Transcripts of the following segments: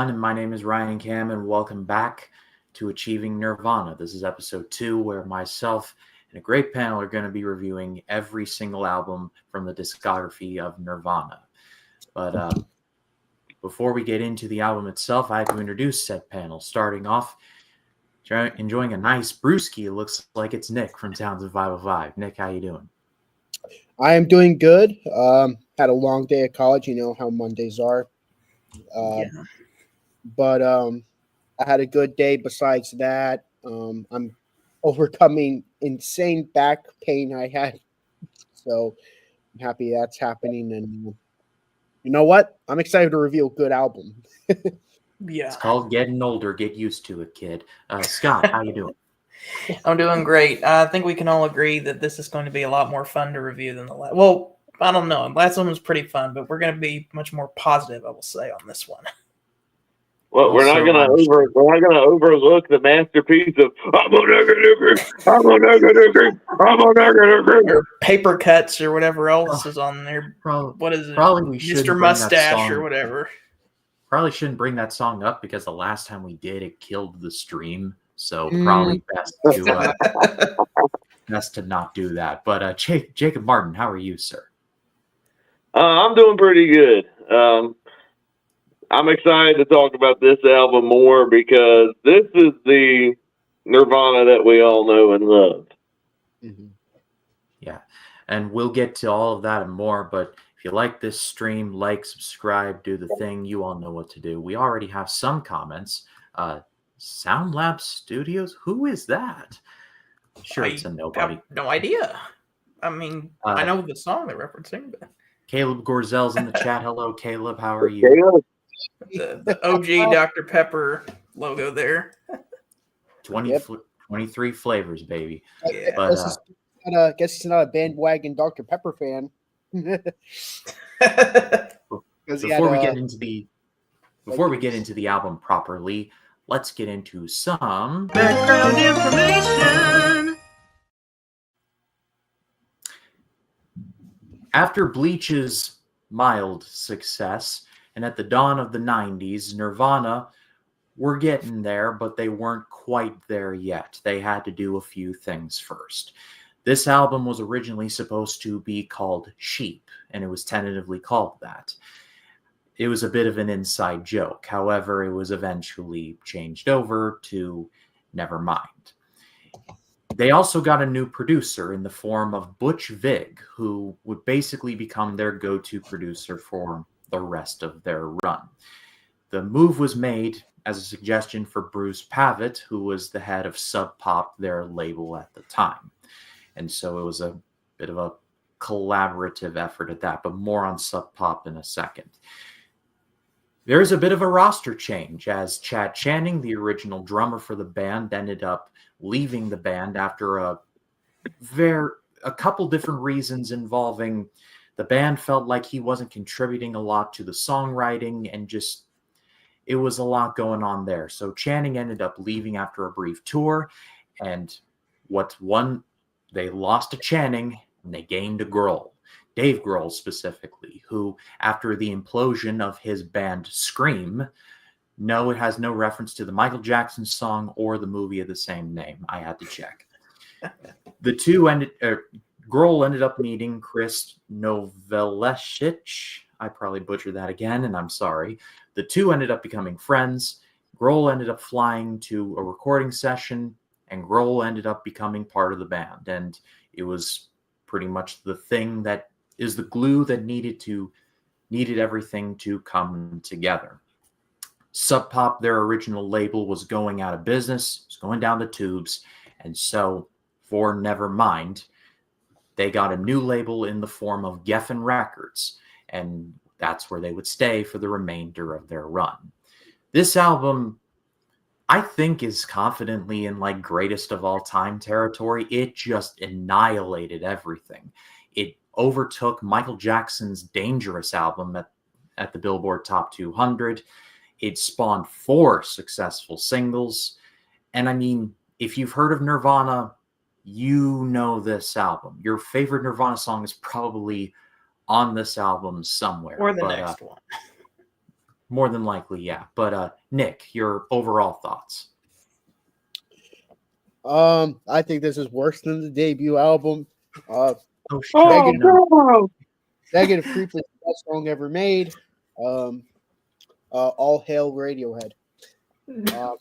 everyone. My name is Ryan Cam, and welcome back to Achieving Nirvana. This is episode 2, where myself and a great panel are going to be reviewing every single album from the discography of Nirvana. But before we get into the album itself, I have to introduce said panel. Starting off, enjoying a nice brewski. It looks like it's Nick from Towns of 505. Nick, how you doing? I am doing good. Had a long day at college. You know how Mondays are. But I had a good day besides that. I'm overcoming insane back pain I had. So I'm happy that's happening. And you know what? I'm excited to review a good album. Yeah. It's called getting older. Get used to it, kid. Scott, how you doing? I'm doing great. I think we can all agree that this is going to be a lot more fun to review than the last. Well, I don't know. Last one was pretty fun, but we're going to be much more positive, I will say, on this one. Well, we're not gonna overlook the masterpiece of or Paper Cuts or whatever else is on there. What is it? Probably we should Mr. Mustache or whatever. Probably shouldn't bring that song up because the last time we did, it killed the stream. So probably best to not do that. But Jacob Martin, how are you, sir? I'm doing pretty good. I'm excited to talk about this album more because this is the Nirvana that we all know and love. Mm-hmm. Yeah, and we'll get to all of that and more, but if you like this stream, like, subscribe, do the thing, you all know what to do. We already have some comments. Sound Lab Studios, who is that? Sure, it's a nobody. I have no idea. I mean, I know the song they're referencing, but... Caleb Gorzel's in the chat. Hello, Caleb. How are you? Caleb. The OG Dr. Pepper logo there. 23 flavors, baby. Yeah. But, I guess he's not a bandwagon Dr. Pepper fan. Before we get into the album properly, let's get into some background information. After Bleach's mild success, and at the dawn of the 90s, Nirvana were getting there, but they weren't quite there yet. They had to do a few things first. This album was originally supposed to be called Sheep, and it was tentatively called that. It was a bit of an inside joke. However, it was eventually changed over to Nevermind. They also got a new producer in the form of Butch Vig, who would basically become their go-to producer for the rest of their run. The move was made as a suggestion for Bruce Pavitt, who was the head of Sub Pop, their label at the time. And so it was a bit of a collaborative effort at that, but more on Sub Pop in a second. There is a bit of a roster change, as Chad Channing, the original drummer for the band, ended up leaving the band after a couple different reasons involving the band felt like he wasn't contributing a lot to the songwriting, and just it was a lot going on there. So Channing ended up leaving after a brief tour, and they lost to Channing and they gained a Grohl. Dave Grohl specifically, who, after the implosion of his band Scream, no, it has no reference to the Michael Jackson song or the movie of the same name. I had to check. Grohl ended up meeting Chris Novoselic. I probably butchered that again, and I'm sorry. The two ended up becoming friends. Grohl ended up flying to a recording session, and Grohl ended up becoming part of the band. And it was pretty much the thing that is the glue that needed everything to come together. Sub Pop, their original label, was going out of business. It was going down the tubes. And so for Nevermind, they got a new label in the form of Geffen Records. And that's where they would stay for the remainder of their run. This album, I think, is confidently in like greatest of all time territory. It just annihilated everything. It overtook Michael Jackson's Dangerous album at the Billboard Top 200. It spawned 4 successful singles. And I mean, if you've heard of Nirvana, you know this album. Your favorite Nirvana song is probably on this album somewhere. Or the next one. More than likely, yeah. But Nick, your overall thoughts? I think this is worse than the debut album. Oh, shit. Oh, No. no. Negative Creep is the best song ever made. All hail Radiohead.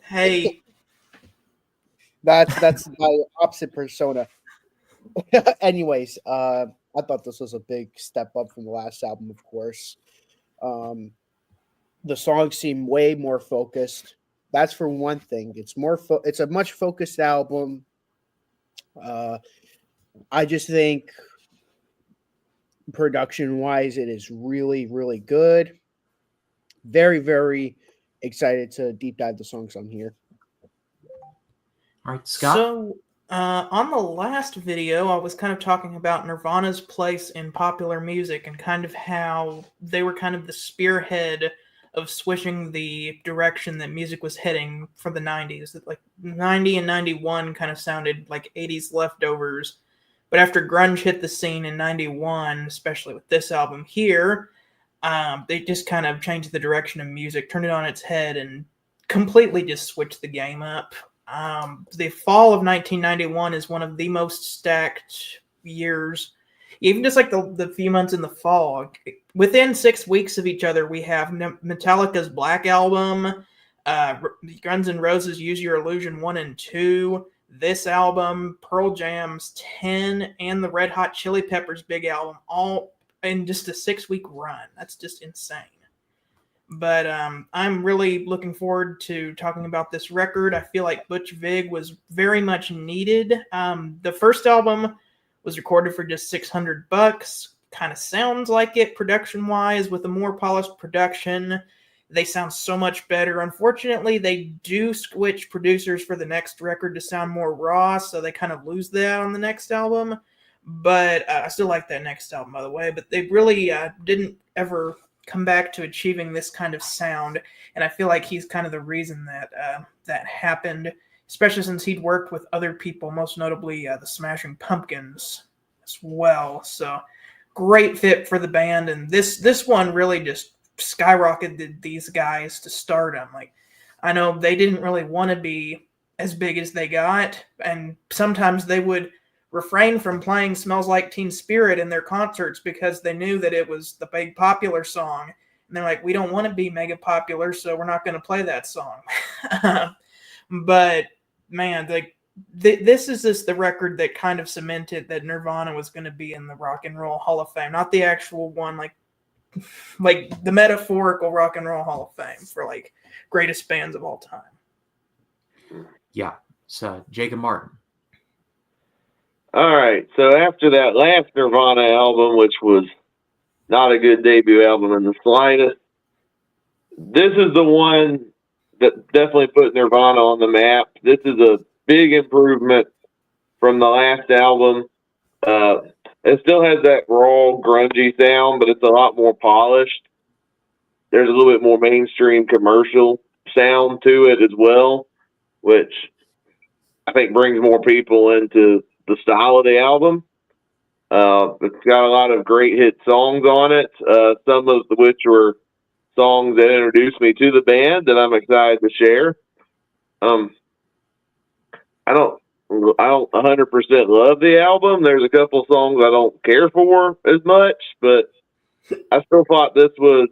Hey, That's my opposite persona. Anyways, I thought this was a big step up from the last album, of course. The songs seem way more focused. That's for one thing. It's a much focused album. I just think production wise, it is really, really good. Very, very excited to deep dive the songs on here. All right, Scott? So, on the last video, I was kind of talking about Nirvana's place in popular music and kind of how they were kind of the spearhead of switching the direction that music was heading for the 90s. That like 90 and 91 kind of sounded like 80s leftovers. But after grunge hit the scene in 91, especially with this album here, they just kind of changed the direction of music, turned it on its head, and completely just switched the game up. The fall of 1991 is one of the most stacked years. Even just like the few months in the fall, within 6 weeks of each other, we have Metallica's Black Album, Guns N' Roses' Use Your Illusion 1 and 2, this album, Pearl Jam's 10, and the Red Hot Chili Peppers' big album, all in just a 6-week run. That's just insane. But I'm really looking forward to talking about this record. I feel like Butch Vig was very much needed. The first album was recorded for just $600. Kind of sounds like it production-wise with a more polished production. They sound so much better. Unfortunately, they do switch producers for the next record to sound more raw, so they kind of lose that on the next album. But I still like that next album, by the way. But they really didn't ever come back to achieving this kind of sound, and I feel like he's kind of the reason that that happened, especially since he'd worked with other people, most notably the Smashing Pumpkins as well. So great fit for the band, and this one really just skyrocketed these guys to stardom. Like, I know they didn't really want to be as big as they got, and sometimes they would refrain from playing Smells Like Teen Spirit in their concerts because they knew that it was the big popular song. And they're like, we don't want to be mega popular, so we're not going to play that song. But, man, this is just the record that kind of cemented that Nirvana was going to be in the Rock and Roll Hall of Fame. Not the actual one, like the metaphorical Rock and Roll Hall of Fame for, like, greatest bands of all time. Yeah. So, Jacob Martin. All right, so after that last Nirvana album, which was not a good debut album in the slightest, this is the one that definitely put Nirvana on the map. This is a big improvement from the last album. It still has that raw, grungy sound, but it's a lot more polished. There's a little bit more mainstream commercial sound to it as well, which I think brings more people into the style of the album. It's got a lot of great hit songs on it, some of which were songs that introduced me to the band that I'm excited to share. I don't 100% love the album. There's a couple songs I don't care for as much, but I still thought this was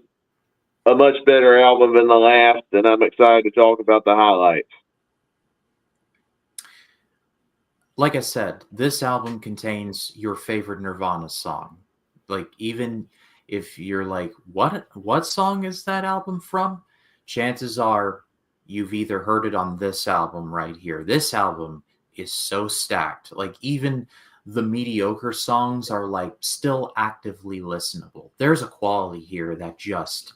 a much better album than the last, and I'm excited to talk about the highlights. Like I said, this album contains your favorite Nirvana song. Like, even if you're like, what song is that album from? Chances are you've either heard it on this album right here. This album is so stacked. Like, even the mediocre songs are like still actively listenable. There's a quality here that just,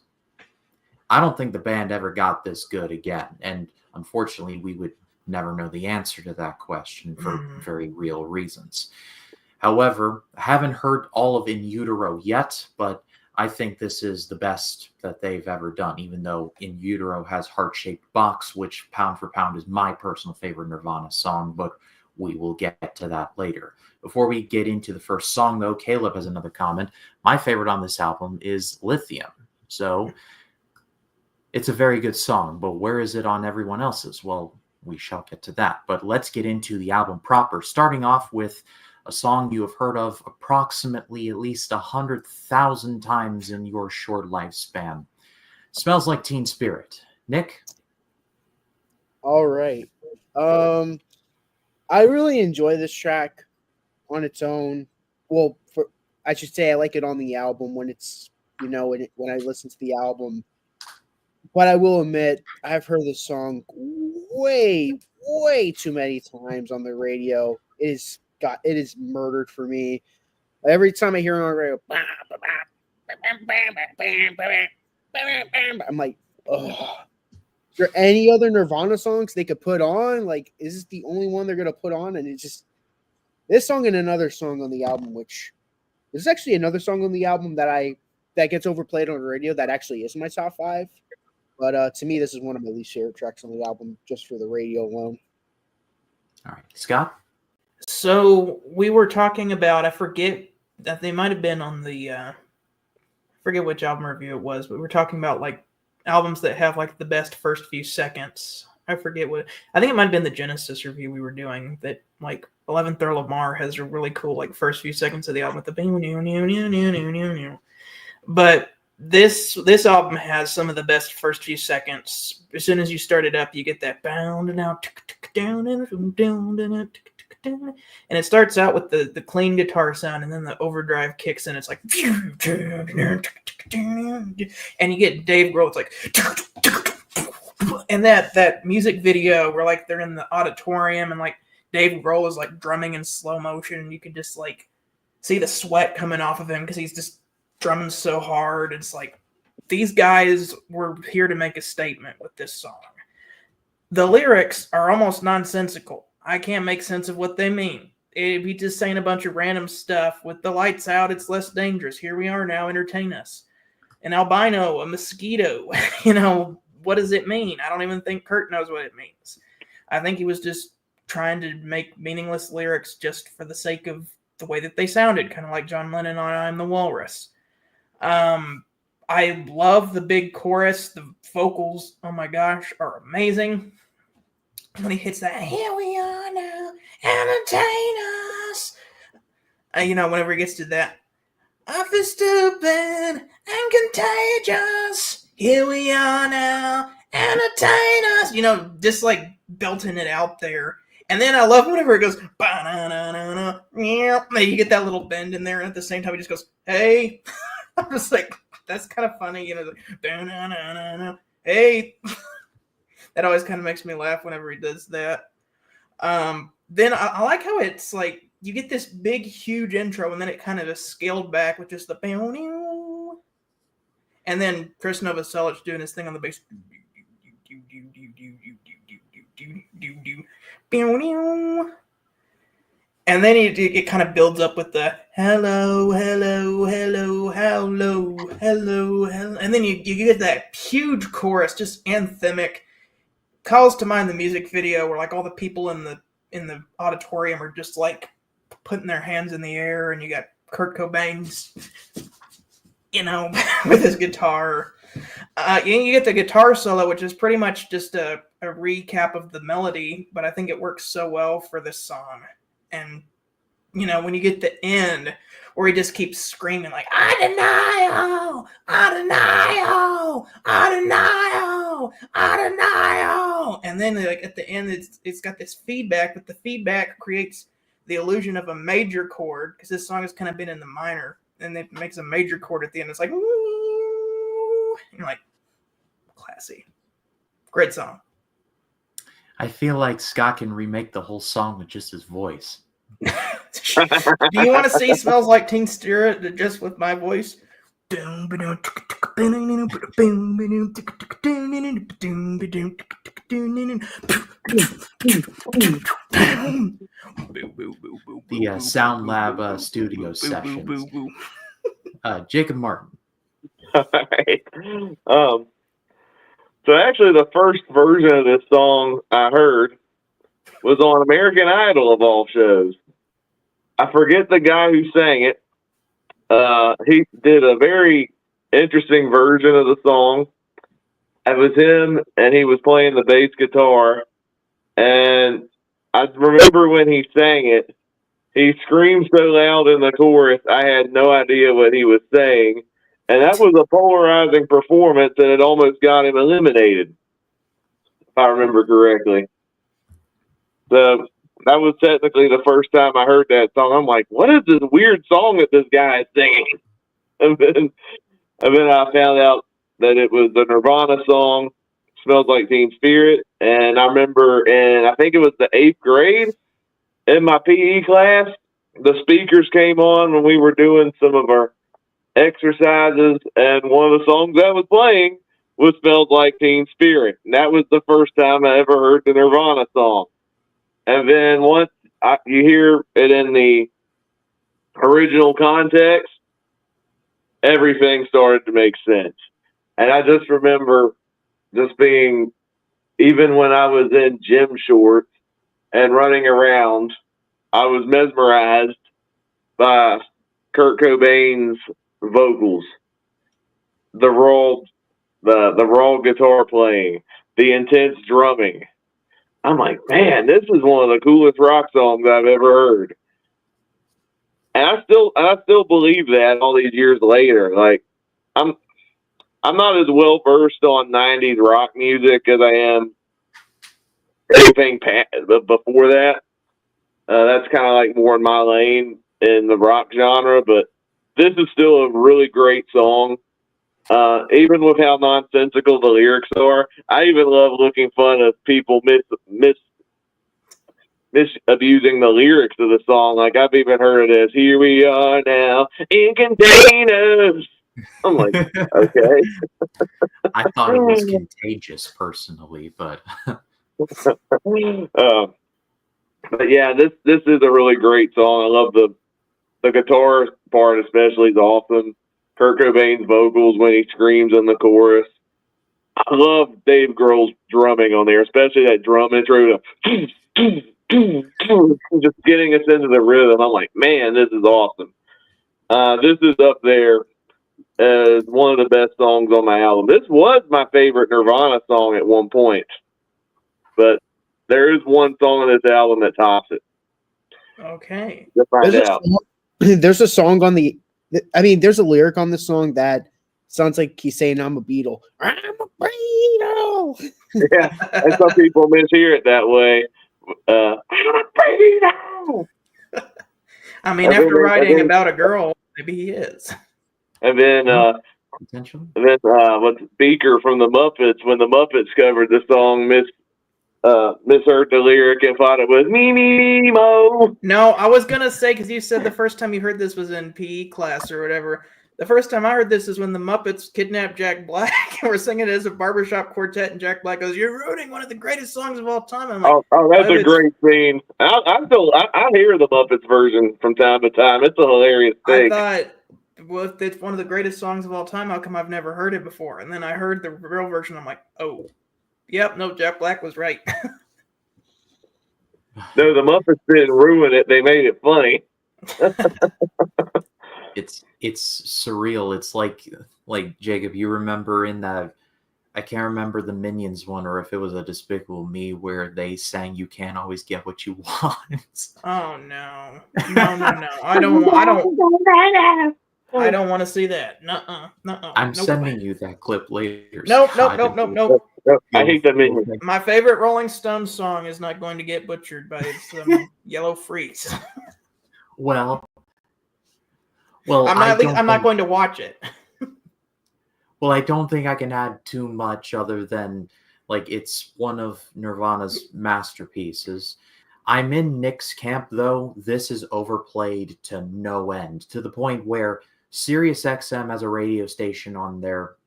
I don't think the band ever got this good again. And unfortunately, we would never know the answer to that question for very real reasons. However, I haven't heard all of In Utero yet, but I think this is the best that they've ever done, even though In Utero has Heart-Shaped Box, which pound for pound is my personal favorite Nirvana song, but we will get to that later. Before we get into the first song, though, Caleb has another comment. My favorite on this album is Lithium. So It's a very good song, but where is it on everyone else's? Well, we shall get to that. But let's get into the album proper, starting off with a song you have heard of approximately at least 100,000 times in your short lifespan. Smells Like Teen Spirit. Nick? All right. I really enjoy this track on its own. Well, I should say I like it on the album when it's, when I listen to the album. But I will admit, I've heard this song way, way too many times on the radio. It is murdered for me. Every time I hear it on the radio, I'm like, oh. Is there any other Nirvana songs they could put on? Like, is this the only one they're gonna put on? And it's just this song and another song on the album, which there's actually another song on the album that gets overplayed on the radio that actually is my top 5. But to me, this is one of my least favorite tracks on the album, just for the radio alone. All right, Scott? So we were talking about, I forget that they might have been on the, I forget which album review it was, but we were talking about like albums that have like the best first few seconds. I forget what, I think it might have been the Genesis review we were doing, that like 11th Earl of Mar has a really cool like first few seconds of the album with the but this album has some of the best first few seconds. As soon as you start it up, you get that bound and out down and it starts out with the clean guitar sound, and then the overdrive kicks in. It's like, and you get Dave Grohl. It's like, and that music video where like they're in the auditorium and like Dave Grohl is like drumming in slow motion, and you can just like see the sweat coming off of him because he's just drumming so hard. It's like these guys were here to make a statement with this song. The lyrics are almost nonsensical. I can't make sense of what they mean. It'd be just saying a bunch of random stuff. With the lights out, it's less dangerous. Here we are now, entertain us. An albino, a mosquito. What does it mean? I don't even think Kurt knows what it means. I think he was just trying to make meaningless lyrics just for the sake of the way that they sounded, kind of like John Lennon on I'm the Walrus. I love the big chorus. The vocals, oh my gosh, are amazing. When he hits that, here we are now, entertain us. Whenever he gets to that, I feel stupid and contagious. Here we are now, entertain us. Just like belting it out there. And then I love whenever it goes, ba-na-na-na-na, you get that little bend in there, and at the same time he just goes, hey. I'm just like, that's kind of funny, like, hey. That always kind of makes me laugh whenever he does that. Then I like how it's like, you get this big, huge intro, and then it kind of is scaled back with just the and then Chris Novoselic doing his thing on the bass. And then it kind of builds up with the hello, hello, hello, hello, hello, hello. And then you get that huge chorus, just anthemic. Calls to mind the music video where like all the people in the auditorium are just like putting their hands in the air, and you got Kurt Cobain's, with his guitar. You get the guitar solo, which is pretty much just a recap of the melody, but I think it works so well for this song. And, when you get the end where he just keeps screaming like, I deny all, I deny all, I deny all, I deny all. And then like at the end, it's got this feedback, but the feedback creates the illusion of a major chord, because this song has kind of been in the minor, and it makes a major chord at the end. It's like, woo, and you're like, classy. Great song. I feel like Scott can remake the whole song with just his voice. Do you want to see Smells Like Teen Spirit just with my voice? The Sound Lab studio sessions. Jacob Martin. All right. So actually, the first version of this song I heard was on American Idol of all shows. I forget the guy who sang it. He did a very interesting version of the song, it was him, and he was playing the bass guitar. And I remember when he sang it, he screamed so loud in the chorus, I had no idea what he was saying. And that was a polarizing performance, and it almost got him eliminated, if I remember correctly. So that was technically the first time I heard that song. I'm like, what is this weird song that this guy is singing? And then I found out that it was the Nirvana song, Smells Like Teen Spirit. And I remember I think it was the 8th grade in my PE class, the speakers came on when we were doing some of our exercises, and one of the songs that was playing was Smells Like Teen Spirit. And that was the first time I ever heard the Nirvana song. And then once you hear it in the original context, everything started to make sense. And I just remember just being, even when I was in gym shorts and running around, I was mesmerized by Kurt Cobain's vocals, the raw guitar playing, the intense drumming. I'm like, man, this is one of the coolest rock songs I've ever heard. And I still believe that all these years later. Like, I'm not as well versed on 90s rock music as I am anything before that. That's kind of like more in my lane in the rock genre, but this is still a really great song. Even with how nonsensical the lyrics are, I even love looking fun of people abusing the lyrics of the song. Like, I've even heard it as "Here we are now in containers." I'm like, okay. I thought it was contagious personally, but but yeah, this is a really great song. I love the guitar part especially is awesome. Kurt Cobain's vocals when he screams in the chorus. I love Dave Grohl's drumming on there, especially that drum intro. Just getting us into the rhythm. I'm like, man, this is awesome. This is up there as one of the best songs on my album. This was my favorite Nirvana song at one point, but there is one song on this album that tops it. Okay. You'll find out. There's a song on there's a lyric on the song that sounds like he's saying, I'm a Beatle. I'm a Beatle. Yeah, and some people mishear it that way. I'm a Beatle. I mean, after writing about a girl, maybe he is. And then, what's Beaker from the Muppets, when the Muppets covered the song, misheard the lyric and thought it was me, me, me, mo. No, I was going to say, because you said the first time you heard this was in PE class or whatever. The first time I heard this is when the Muppets kidnapped Jack Black and were singing it as a barbershop quartet, and Jack Black goes, "You're ruining one of the greatest songs of all time." I'm like, oh, that's a great scene. I hear the Muppets version from time to time. It's a hilarious thing. I thought, well, if it's one of the greatest songs of all time, how come I've never heard it before? And then I heard the real version. I'm like, oh, yep, no, Jack Black was right. No, the Muppets didn't ruin it. They made it funny. It's surreal. It's like Jacob, you remember in that, I can't remember the Minions one or if it was a Despicable Me where they sang "You Can't Always Get What You Want." Oh no. I don't want to see that. Nuh-uh. I'm sending you that clip later. Nope. I hate the Minions. My favorite Rolling Stones song is not going to get butchered by some yellow freaks. Well, I'm not going to watch it. Well, I don't think I can add too much other than, like, it's one of Nirvana's masterpieces. I'm in Nick's camp, though. This is overplayed to no end, to the point where SiriusXM has a radio station on their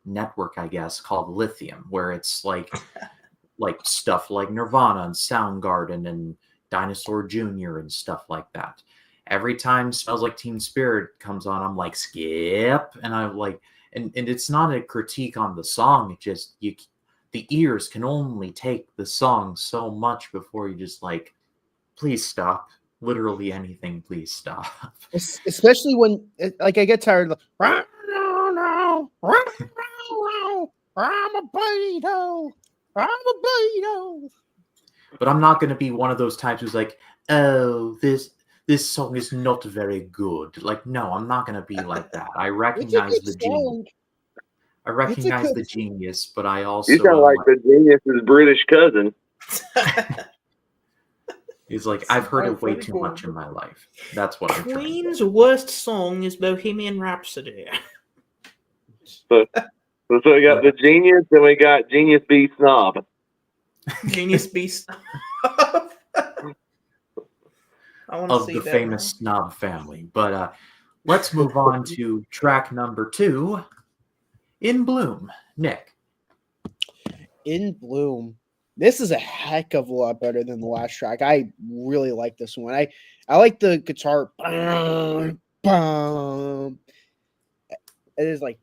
network, I guess, called Lithium, where it's like stuff like Nirvana and Soundgarden and Dinosaur Jr. and stuff like that. Every time Smells Like Teen Spirit comes on, I'm like, skip. And I'm like, and it's not a critique on the song. It just, the ears can only take the song so much before you just like, please stop. Literally anything, please stop. Especially when, like, I get tired of I'm a burrito. I'm a burrito. But I'm not going to be one of those types who's like, oh, this song is not very good. Like, no, I'm not going to be like that. I It's a recognize good the genius. song. I recognize good the genius, but I also You sound like the genius's British cousin. It's like I've heard it way pretty too cool. much in my life. That's what I'm trying to Queen's worst song is Bohemian Rhapsody. So we got the genius, and we got Genius B Snob. Genius Beast. I want to of see the that famous snob family. But let's move on to track number 2, In Bloom. Nick. In Bloom. This is a heck of a lot better than the last track. I really like this one. I like the guitar. It is like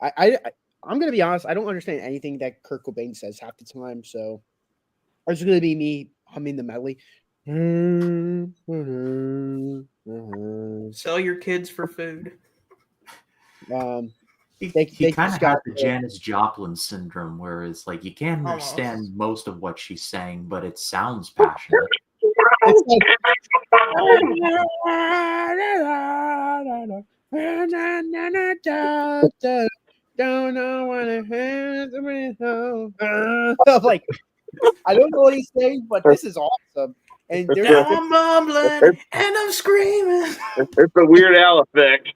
I'm gonna be honest. I don't understand anything that Kurt Cobain says half the time. So it's gonna be me humming the medley. Sell your kids for food. He They kind of got has the Janis Joplin syndrome, where it's like you can't understand Almost. most of what she's saying, but it sounds passionate. It's like, don't know what it is. I'm like, I don't know what he's saying, but this is awesome. And there's Now I'm mumbling and I'm screaming. It's a Weird Al effect.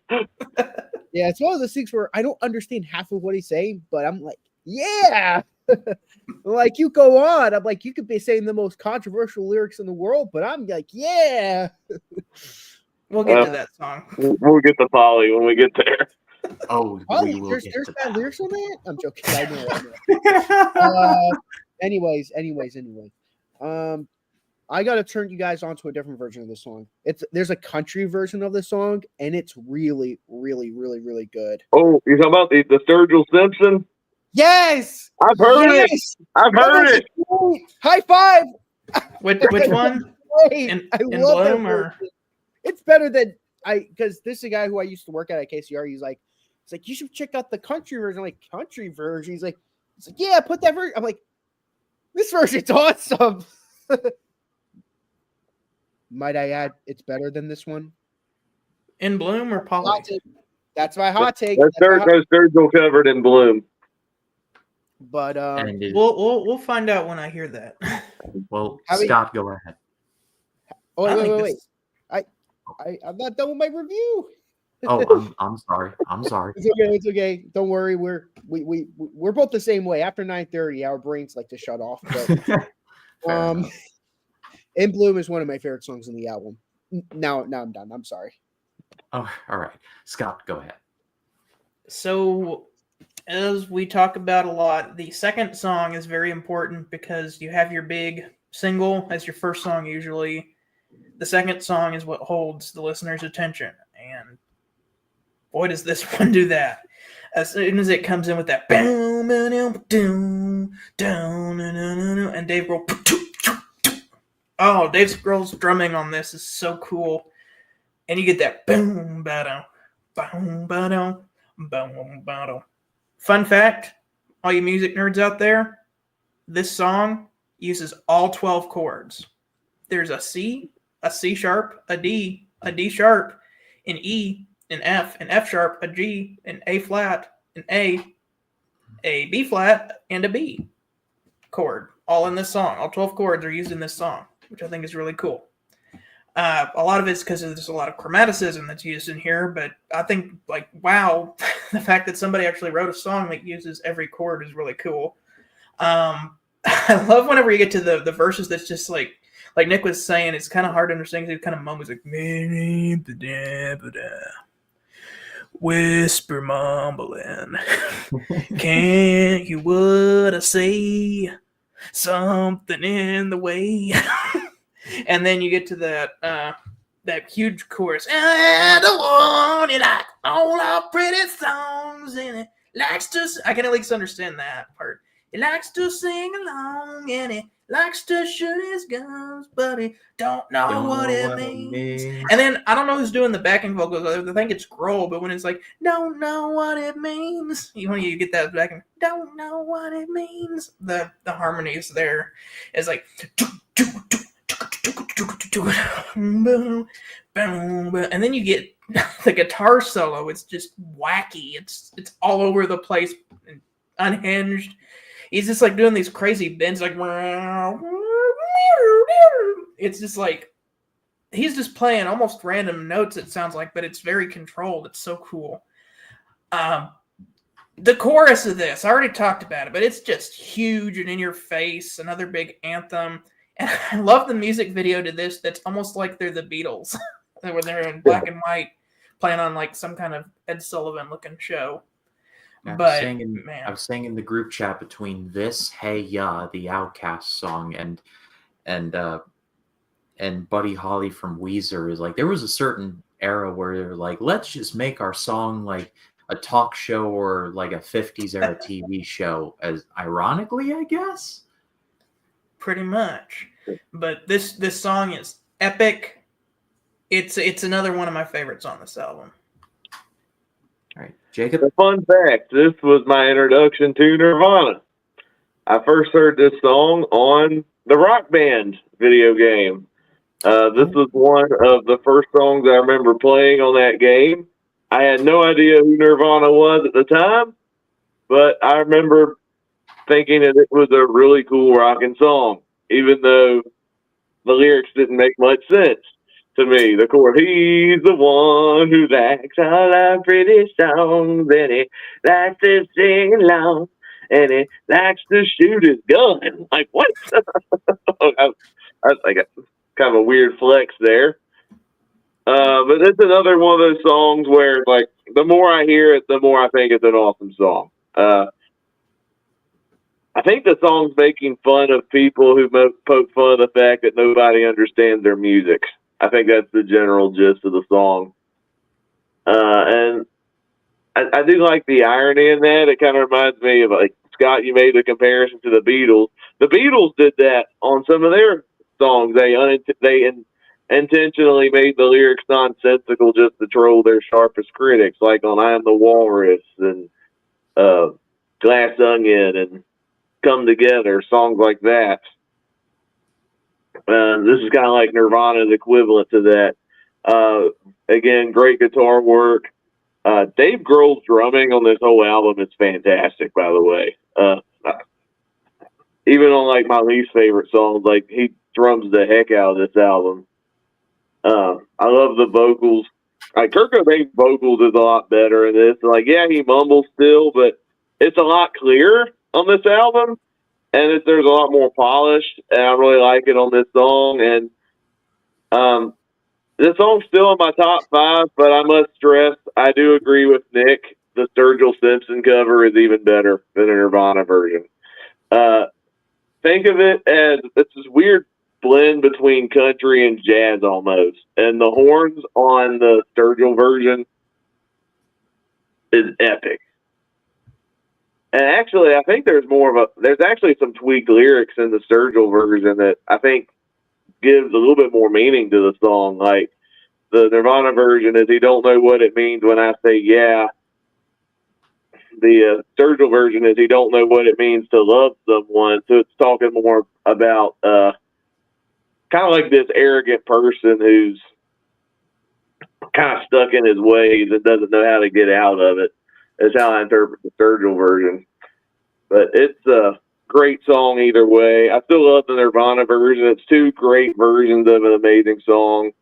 yeah, it's one of those things where I don't understand half of what he's saying, but I'm like, yeah. Like, you go on. I'm like, you could be saying the most controversial lyrics in the world, but I'm like, yeah. We'll get to that song. We'll get to Polly when we get there. Oh, Polly, we will there's get bad to that. lyrics on that? I'm joking. I know. Anyways. I gotta turn you guys on to a different version of the song. There's a country version of the song, and it's really, really, really, really good. Oh, you're talking about the Sturgill Simpson? Yes, I've heard it. I've heard it. Great. High five. Which one? Great. In I In love Bloom that or? version. It's better than because this is a guy who I used to work at KCR. He's like, you should check out the country version. I'm like, country version. He's like, yeah, put that version. I'm like, this version's awesome. Might I add, it's better than this one. In Bloom or Polly? Hot take. That's my hot take. There's Sturgill covered in Bloom. But And We'll find out when I hear that. well, How Scott, go ahead. oh, I think wait. this- I'm not done with my review. Oh, I'm sorry. It's okay. Don't worry. We're both the same way. After 9:30, our brains like to shut off. But In Bloom is one of my favorite songs on the album. Now I'm done. I'm sorry. Oh, all right. Scott, go ahead. So, as we talk about a lot, the second song is very important because you have your big single as your first song usually. The second song is what holds the listener's attention. And boy, does this one do that. As soon as it comes in with that boom, and Dave Grohl. Oh, Dave Grohl's drumming on this is so cool. And you get that boom, ba-dum, boom, ba-dum, boom, ba-dum. Fun fact, all you music nerds out there, this song uses all 12 chords. There's a C sharp, a D sharp, an E, an F sharp, a G, an A flat, an A B flat, and a B chord. All in this song. All 12 chords are used in this song, which I think is really cool. A lot of it's because there's a lot of chromaticism that's used in here, but I think, like, wow, the fact that somebody actually wrote a song that uses every chord is really cool. I love whenever you get to the verses that's just like Nick was saying, it's kind of hard to understand because it kind of mumbles like, whisper mumbling, can't you what I say? Something in the way. And then you get to that huge chorus. And I want it like all our pretty songs, and it likes to. I can at least understand that part. It likes to sing along, and it likes to shoot his guns, but he don't know what it means. And then I don't know who's doing the backing vocals. I think it's Grohl, but when it's like, don't know what it means, when you get that backing, don't know what it means, the harmonies there is like, and then you get the guitar solo. It's just wacky. It's all over the place, unhinged. He's just like doing these crazy bends, like it's just like he's just playing almost random notes. It sounds like, but it's very controlled. It's so cool. The chorus of this, I already talked about it, but it's just huge and in your face. Another big anthem. And I love the music video to this. That's almost like they're the Beatles, where they're in black and white, playing on like some kind of Ed Sullivan looking show. I But was saying in the group chat between this "Hey Ya," the Outcast song, and Buddy Holly from Weezer, is like there was a certain era where they're like, let's just make our song like a talk show or like a 50s era TV show, as ironically, I guess. Pretty much. But this song is epic. It's another one of my favorites on this album. All right, Jacob. A fun fact, this was my introduction to Nirvana. I first heard this song on the Rock Band video game. This was one of the first songs I remember playing on that game. I had no idea who Nirvana was at the time, but I remember thinking that it was a really cool rocking song, even though the lyrics didn't make much sense to me. The chorus, he's the one who likes all our pretty songs, and he likes to sing along, and he likes to shoot his gun. Like, what? I think it's kind of a weird flex there. But it's another one of those songs where, like, the more I hear it, the more I think it's an awesome song. I think the song's making fun of people who poke fun of the fact that nobody understands their music. I think that's the general gist of the song. And I do like the irony in that. It kind of reminds me of, like, Scott, you made the comparison to the Beatles. The Beatles did that on some of their songs. They intentionally made the lyrics nonsensical just to troll their sharpest critics, like on I Am the Walrus and Glass Onion and Come Together, songs like that. This is kind of like Nirvana's equivalent to that. Again, great guitar work. Dave Grohl's drumming on this whole album is fantastic, by the way. Even on like my least favorite songs, like he drums the heck out of this album. I love the vocals. Like Kurt Cobain's vocals is a lot better in this. Like, yeah, he mumbles still, but it's a lot clearer on this album, and there's a lot more polished, and I really like it on this song. And this song's still in my top 5, but I must stress, I do agree with Nick. The Sturgill Simpson cover is even better than the Nirvana version. Think of it as it's this weird blend between country and jazz almost, and the horns on the Sturgill version is epic. And actually, I think there's actually some tweaked lyrics in the Sturgill version that I think gives a little bit more meaning to the song. Like the Nirvana version is, he don't know what it means when I say yeah. The Sturgill version is, he don't know what it means to love someone. So it's talking more about kind of like this arrogant person who's kind of stuck in his ways and doesn't know how to get out of it. Is how I interpret the Sturgill version. But it's a great song either way. I still love the Nirvana version. It's two great versions of an amazing song.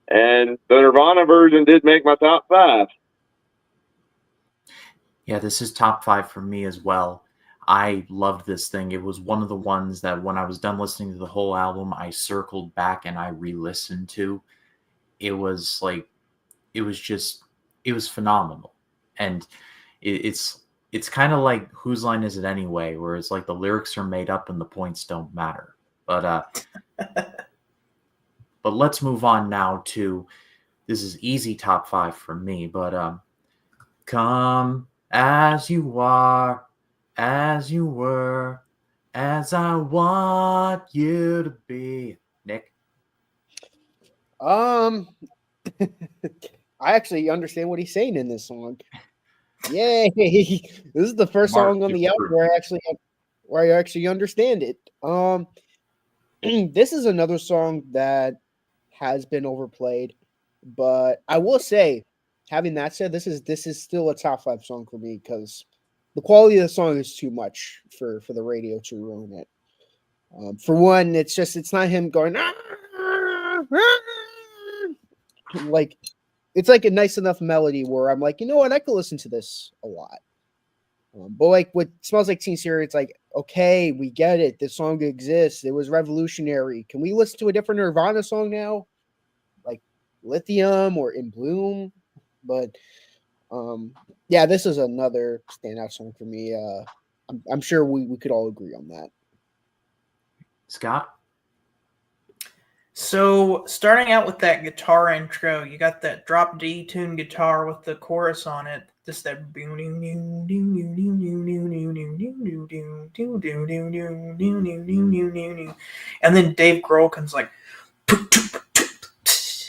And the Nirvana version did make my top 5. Yeah, this is top 5 for me as well. I loved this thing. It was one of the ones that when I was done listening to the whole album, I circled back and I re-listened to. It was phenomenal. And it's kind of like Whose Line Is It Anyway, where it's like the lyrics are made up and the points don't matter. But but let's move on now to, this is easy top 5 for me, but come as you are, as you were, as I want you to be. Nick? I actually understand what he's saying in this song. Yay! This is the first song on the album where I actually understand it. This is another song that has been overplayed, but I will say, having that said, this is still a top 5 song for me because the quality of the song is too much for the radio to ruin it. For one, it's not him going like it's like a nice enough melody where I'm like, you know what, I could listen to this a lot. But like what Smells Like Teen Spirit, it's like, okay, we get it. This song exists. It was revolutionary. Can we listen to a different Nirvana song now? Like Lithium or In Bloom? But yeah, this is another standout song for me. I'm sure we could all agree on that. Scott? So starting out with that guitar intro, you got that drop D tune guitar with the chorus on it. Just that, and then Dave Grohl comes like, and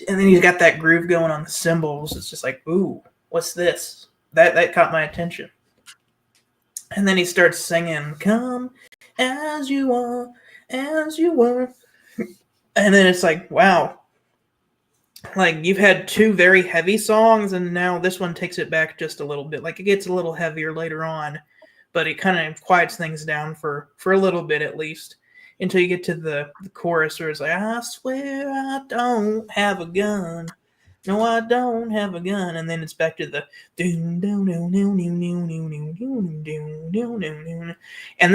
then he's got that groove going on the cymbals. It's just like, ooh, what's this? That caught my attention. And then he starts singing, "Come as you are, as you were." And then it's like, wow. Like, you've had 2 very heavy songs, and now this one takes it back just a little bit. Like, it gets a little heavier later on, but it kind of quiets things down for a little bit at least, until you get to the chorus where it's like, I swear I don't have a gun. No, I don't have a gun. And then it's back to the and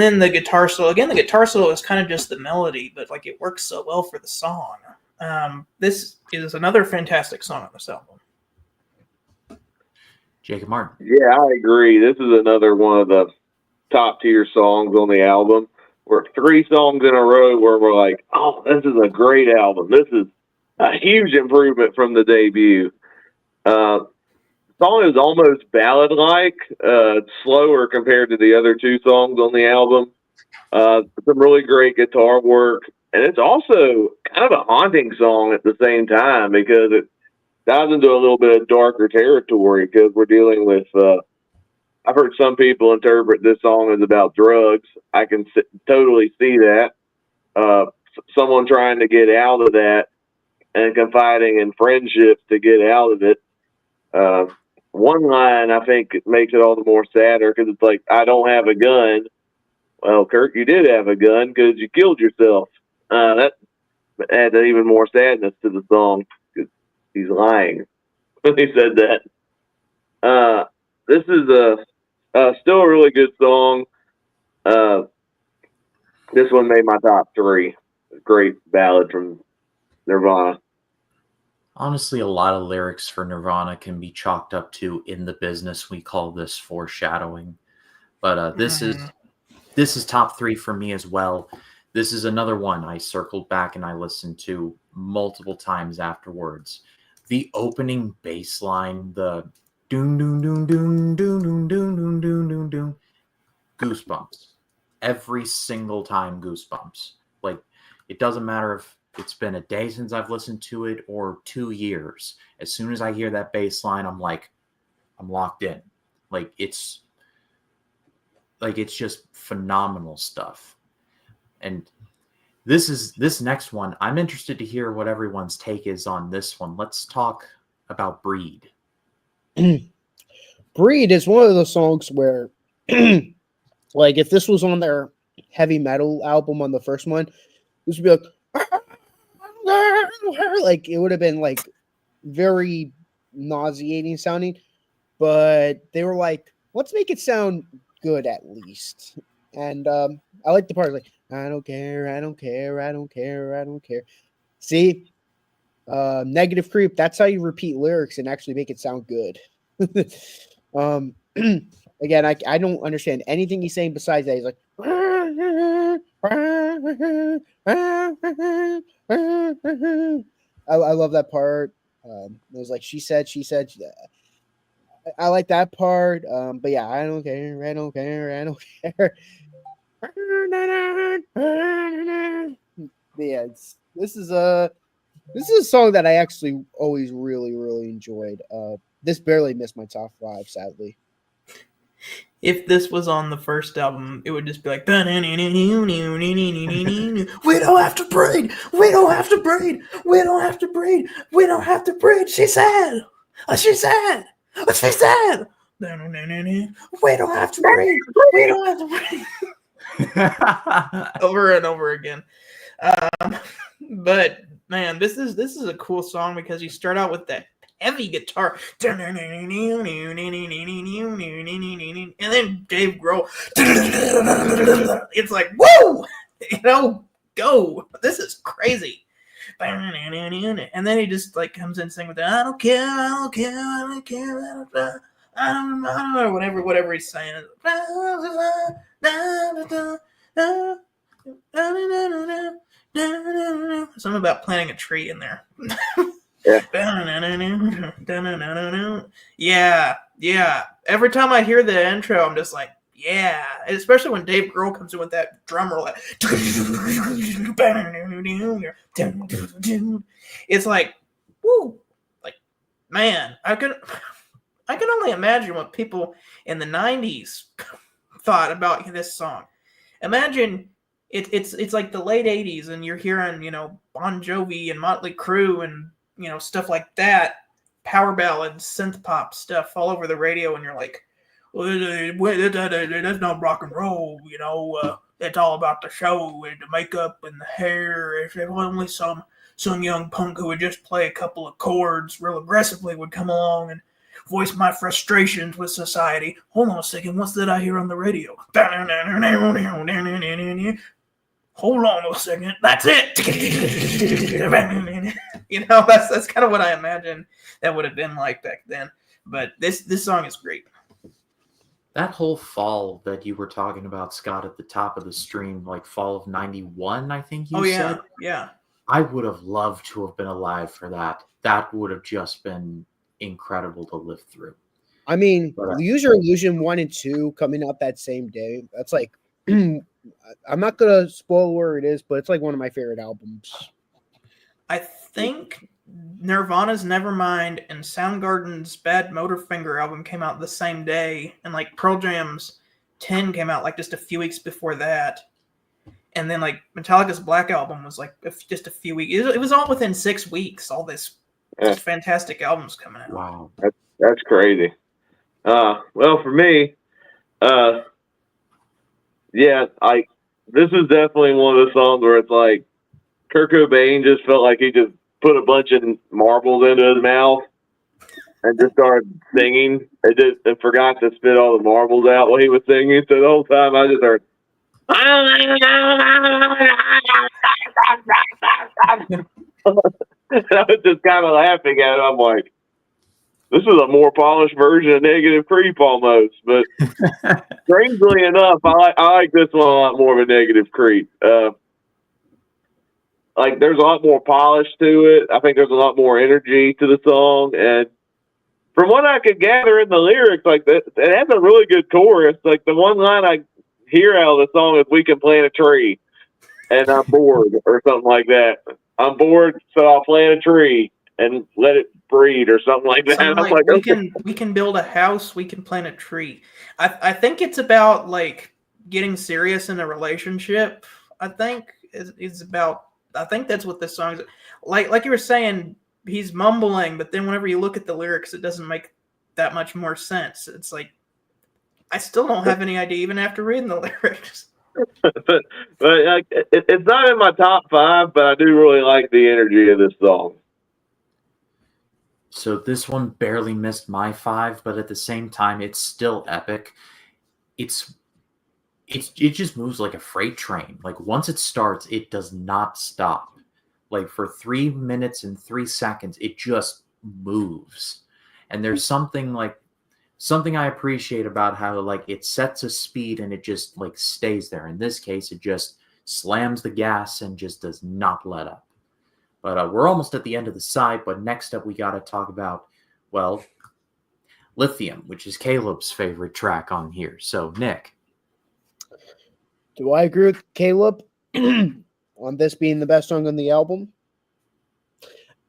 then the guitar solo. Again, the guitar solo is kind of just the melody, but like it works so well for the song. This is another fantastic song on this album. Jacob Martin? Yeah, I agree. This is another one of the top tier songs on the album. We're 3 songs in a row where we're like, oh, this is a great album. This is a huge improvement from the debut. The song is almost ballad-like, slower compared to the other 2 songs on the album. Some really great guitar work, and it's also kind of a haunting song at the same time because it dives into a little bit of darker territory because we're dealing with I've heard some people interpret this song as about drugs. I can totally see that. Someone trying to get out of that and confiding in friendships to get out of it. One line, I think, makes it all the more sadder because it's like, I don't have a gun. Well, Kurt, you did have a gun because you killed yourself. That adds even more sadness to the song because he's lying when he said that. This is still a really good song. This one made my top 3. Great ballad from Nirvana. Honestly, a lot of lyrics for Nirvana can be chalked up to, in the business we call this foreshadowing. But this is top 3 for me as well. This is another one I circled back and I listened to multiple times afterwards. The opening bass line, the doom doom doom doom doom doom doom doom doom doom doom, goosebumps. Every single time, goosebumps. Like, it doesn't matter if it's been a day since I've listened to it or 2 years. As soon as I hear that bass line, I'm like, I'm locked in. It's just phenomenal stuff. And this next one, I'm interested to hear what everyone's take is on this one. Let's talk about Breed. Breed is one of those songs where like if this was on their heavy metal album on the first one, this would be like it would have been like very nauseating sounding, but they were like, let's make it sound good at least. And I like the part like, I don't care, I don't care, I don't care, I don't care. See, Negative Creep, that's how you repeat lyrics and actually make it sound good. Again, I don't understand anything he's saying besides that. He's like, I love that part. It was like she said. I like that part. But yeah, I don't care. I don't care. I don't care. Yeah, this is a song that I actually always really enjoyed. This barely missed my top 5, sadly. If this was on the first album, it would just be like, we don't have to braid, we don't have to braid, we don't have to braid, we don't have to braid. She's sad, she's sad, she's sad. We don't have to braid, we don't have to braid. Over and over again. But man, this is a cool song because you start out with that heavy guitar, and then Dave Grohl. It's like, whoa, go. This is crazy. And then he just like comes in singing with that, I don't care, I don't know, whatever he's saying. Something about planting a tree in there. Yeah. Every time I hear the intro, I'm just like, yeah. Especially when Dave Grohl comes in with that drum roll. It's like, woo. Like, man, I can only imagine what people in the 90s thought about this song. Imagine it's like the late 80s and you're hearing, Bon Jovi and Motley Crue and stuff like that, power ballads, synth pop stuff all over the radio, and you're like, well, that's not rock and roll, it's all about the show and the makeup and the hair. If only some young punk who would just play a couple of chords real aggressively would come along and voice my frustrations with society. Hold on a second, what's that I hear on the radio? Hold on a second, that's it. That's kind of what I imagine that would have been like back then. But this song is great. That whole fall that you were talking about, Scott, at the top of the stream, like fall of 91, I think you said. Yeah. I would have loved to have been alive for that. That would have just been incredible to live through. I mean, Use Your Illusion 1 and 2 coming out that same day. That's like, I'm not going to spoil where it is, but it's like one of my favorite albums. I think Nirvana's Nevermind and Soundgarden's Bad Motorfinger album came out the same day, and like Pearl Jam's 10 came out like just a few weeks before that. And then like Metallica's Black Album was like just a few weeks. It was all within 6 weeks, all this fantastic albums coming out. Wow. That's crazy. Well, for me, this is definitely one of the songs where it's like Kurt Cobain just felt like he just put a bunch of marbles into his mouth and just started singing and forgot to spit all the marbles out while he was singing. So the whole time I just heard and I was just kind of laughing at it. I'm like, this is a more polished version of Negative Creep almost. But strangely enough, I like this one a lot more of a Negative Creep. Like there's a lot more polish to it. I think there's a lot more energy to the song. And from what I could gather in the lyrics, like it has a really good chorus. Like the one line I hear out of the song is "We can plant a tree," and I'm bored or something like that. I'm bored, so I'll plant a tree and let it breed or something like that. Something like, we can build a house, we can plant a tree. I think it's about like getting serious in a relationship. I think it's about. I think that's what this song is. Like you were saying, he's mumbling, but then whenever you look at the lyrics, it doesn't make that much more sense. It's like I still don't have any idea even after reading the lyrics. but it's not in my top 5, but I do really like the energy of this song. So this one barely missed my 5, but at the same time, it's still epic. It just moves like a freight train. Like once it starts, it does not stop. Like for 3 minutes and 3 seconds, it just moves. And there's something I appreciate about how like it sets a speed and it just like stays there. In this case, it just slams the gas and just does not let up. But we're almost at the end of the side. But next up, we got to talk about, well, Lithium, which is Caleb's favorite track on here. So, Nick. Do I agree with Caleb on this being the best song on the album?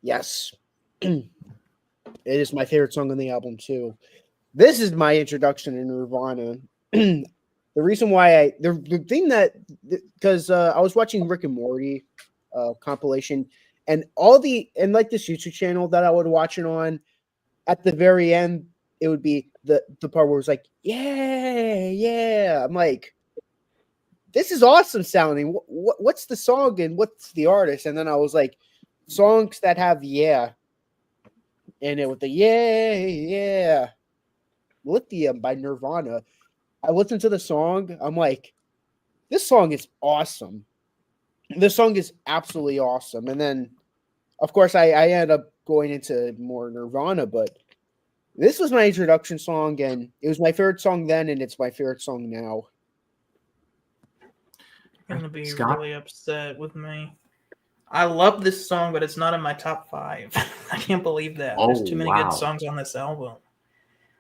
Yes. It is my favorite song on the album, too. This is my introduction to Nirvana. The reason why the thing that, because I was watching Rick and Morty compilation, and like this YouTube channel that I would watch it on, at the very end, it would be the part where it's like, yeah. I'm like, this is awesome sounding. What's the song and what's the artist? And then I was like, songs that have yeah in it with the yeah. Lithium by Nirvana. I listened to the song. I'm like, this song is awesome. This song is absolutely awesome. And then, of course, I ended up going into more Nirvana, but this was my introduction song, and it was my favorite song then, and it's my favorite song now. You're gonna be Scott? really upset with me. I love this song, but it's not in my top 5. I can't believe that. There's too many wow. good songs on this album.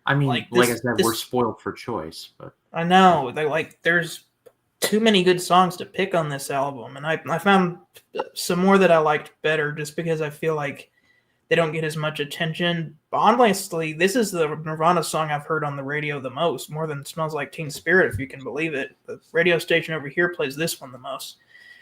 I mean, Like like this- I said, this- we're spoiled for choice, but I know. There's too many good songs to pick on this album, and I found some more that I liked better just because I feel like they don't get as much attention. But honestly, this is the Nirvana song I've heard on the radio the most, more than Smells Like Teen Spirit, if you can believe it. The radio station over here plays this one the most.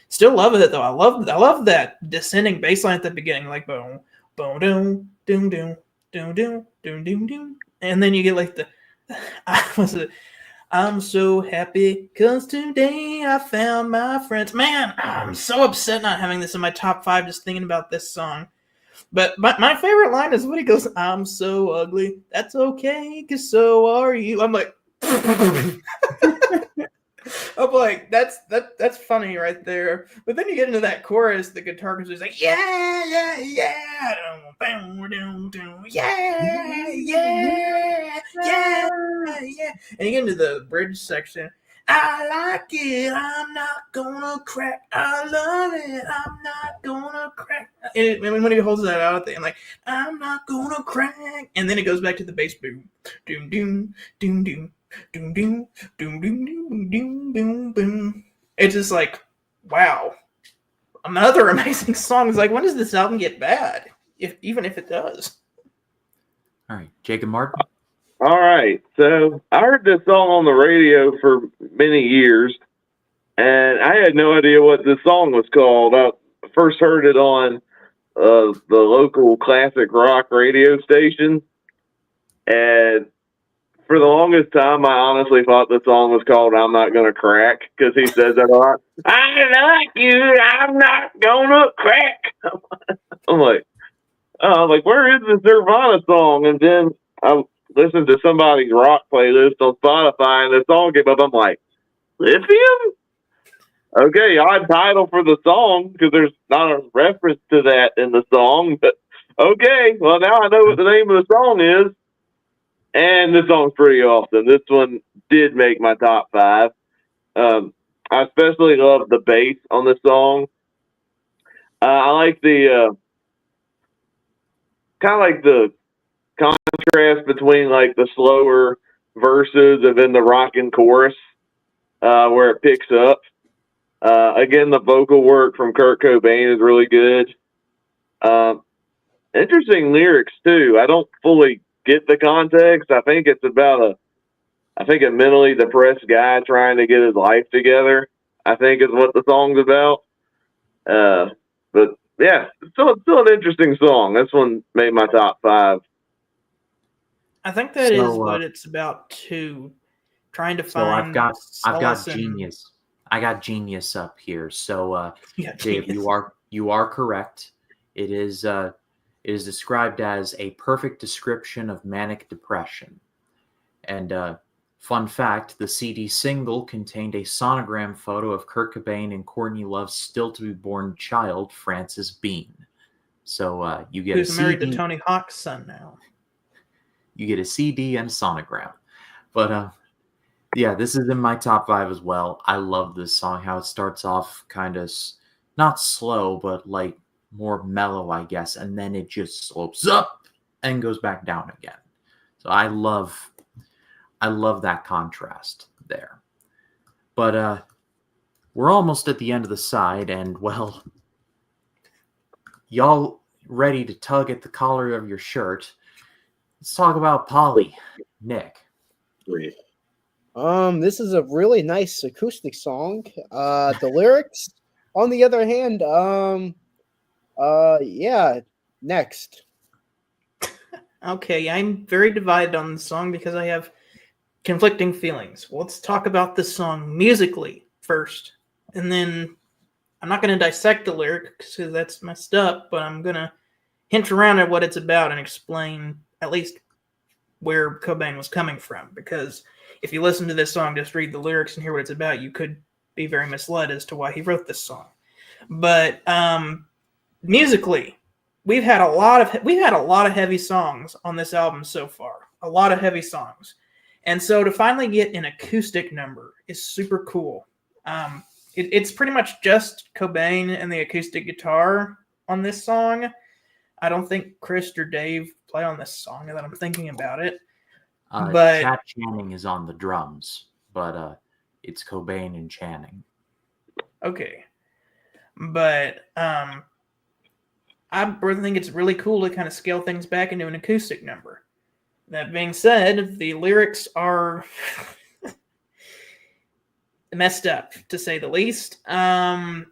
Still love it though. I love that descending bass line at the beginning, like boom, boom, doom, doom, doom, doom, doom, doom, doom, doom, and then you get like the I'm so happy because today I found my friends. Man, I'm so upset not having this in my top 5 just thinking about this song. But my favorite line is when he goes, I'm so ugly. That's okay, because so are you. I'm like, that's funny right there. But then you get into that chorus, the guitar goes like, yeah, yeah, yeah, yeah. And you get into the bridge section. I like it. I'm not gonna crack. I love it. I'm not gonna crack. And when he holds that out at the end, like, I'm not gonna crack. And then it goes back to the bass boom. Doom, doom, doom, doom. Doom, doom, doom, doom, doom, doom, boom, boom. It's just like, wow. Another amazing song. It's like, when does this album get bad? Even if it does. all right, Jacob Martin. All right. So I heard this song on the radio for many years, and I had no idea what this song was called. I first heard it on the local classic rock radio station, and for the longest time, I honestly thought the song was called I'm Not Gonna Crack, because he says that a lot. I like you, I'm not gonna crack. I'm like, where is this Nirvana song? And then I listened to somebody's rock playlist on Spotify, and the song came up. I'm like, Lithium? Okay, odd title for the song, because there's not a reference to that in the song. But okay, well, now I know what the name of the song is. And this song's pretty awesome. This one did make my top 5. I especially love the bass on the song. I like the kind of like the contrast between like the slower verses and then the rocking chorus where it picks up. Again, the vocal work from Kurt Cobain is really good. Interesting lyrics too. I don't fully get the context. I think it's about a mentally depressed guy trying to get his life together, I think is what the song's about. But yeah, it's still an interesting song. This one made my top 5. I think that is what it's about too. Trying to find. I've got Genius. I got Genius up here. So Dave, you are correct. It is described as a perfect description of manic depression. And fun fact, the CD single contained a sonogram photo of Kurt Cobain and Courtney Love's still-to-be-born child, Frances Bean. So you get who's married to Tony Hawk's son now. You get a CD and a sonogram. But yeah, this is in my top 5 as well. I love this song, how it starts off kind of not slow, but like more mellow, I guess, and then it just slopes up and goes back down again. So I love that contrast there. But we're almost at the end of the side, and, well, y'all ready to tug at the collar of your shirt. Let's talk about Polly. Nick. This is a really nice acoustic song. The lyrics, on the other hand, yeah, next. Okay, I'm very divided on the song because I have conflicting feelings. Well, let's talk about this song musically first, and then I'm not going to dissect the lyrics because that's messed up, but I'm going to hint around at what it's about and explain at least where Cobain was coming from. Because if you listen to this song, just read the lyrics and hear what it's about, you could be very misled as to why he wrote this song. But musically, we've had a lot of heavy songs on this album so far. A lot of heavy songs. And so to finally get an acoustic number is super cool. It's pretty much just Cobain and the acoustic guitar on this song. I don't think Chris or Dave play on this song now that I'm thinking about it. But Chad Channing is on the drums, but it's Cobain and Channing. Okay. But I really think it's really cool to kind of scale things back into an acoustic number. That being said, the lyrics are messed up, to say the least. Why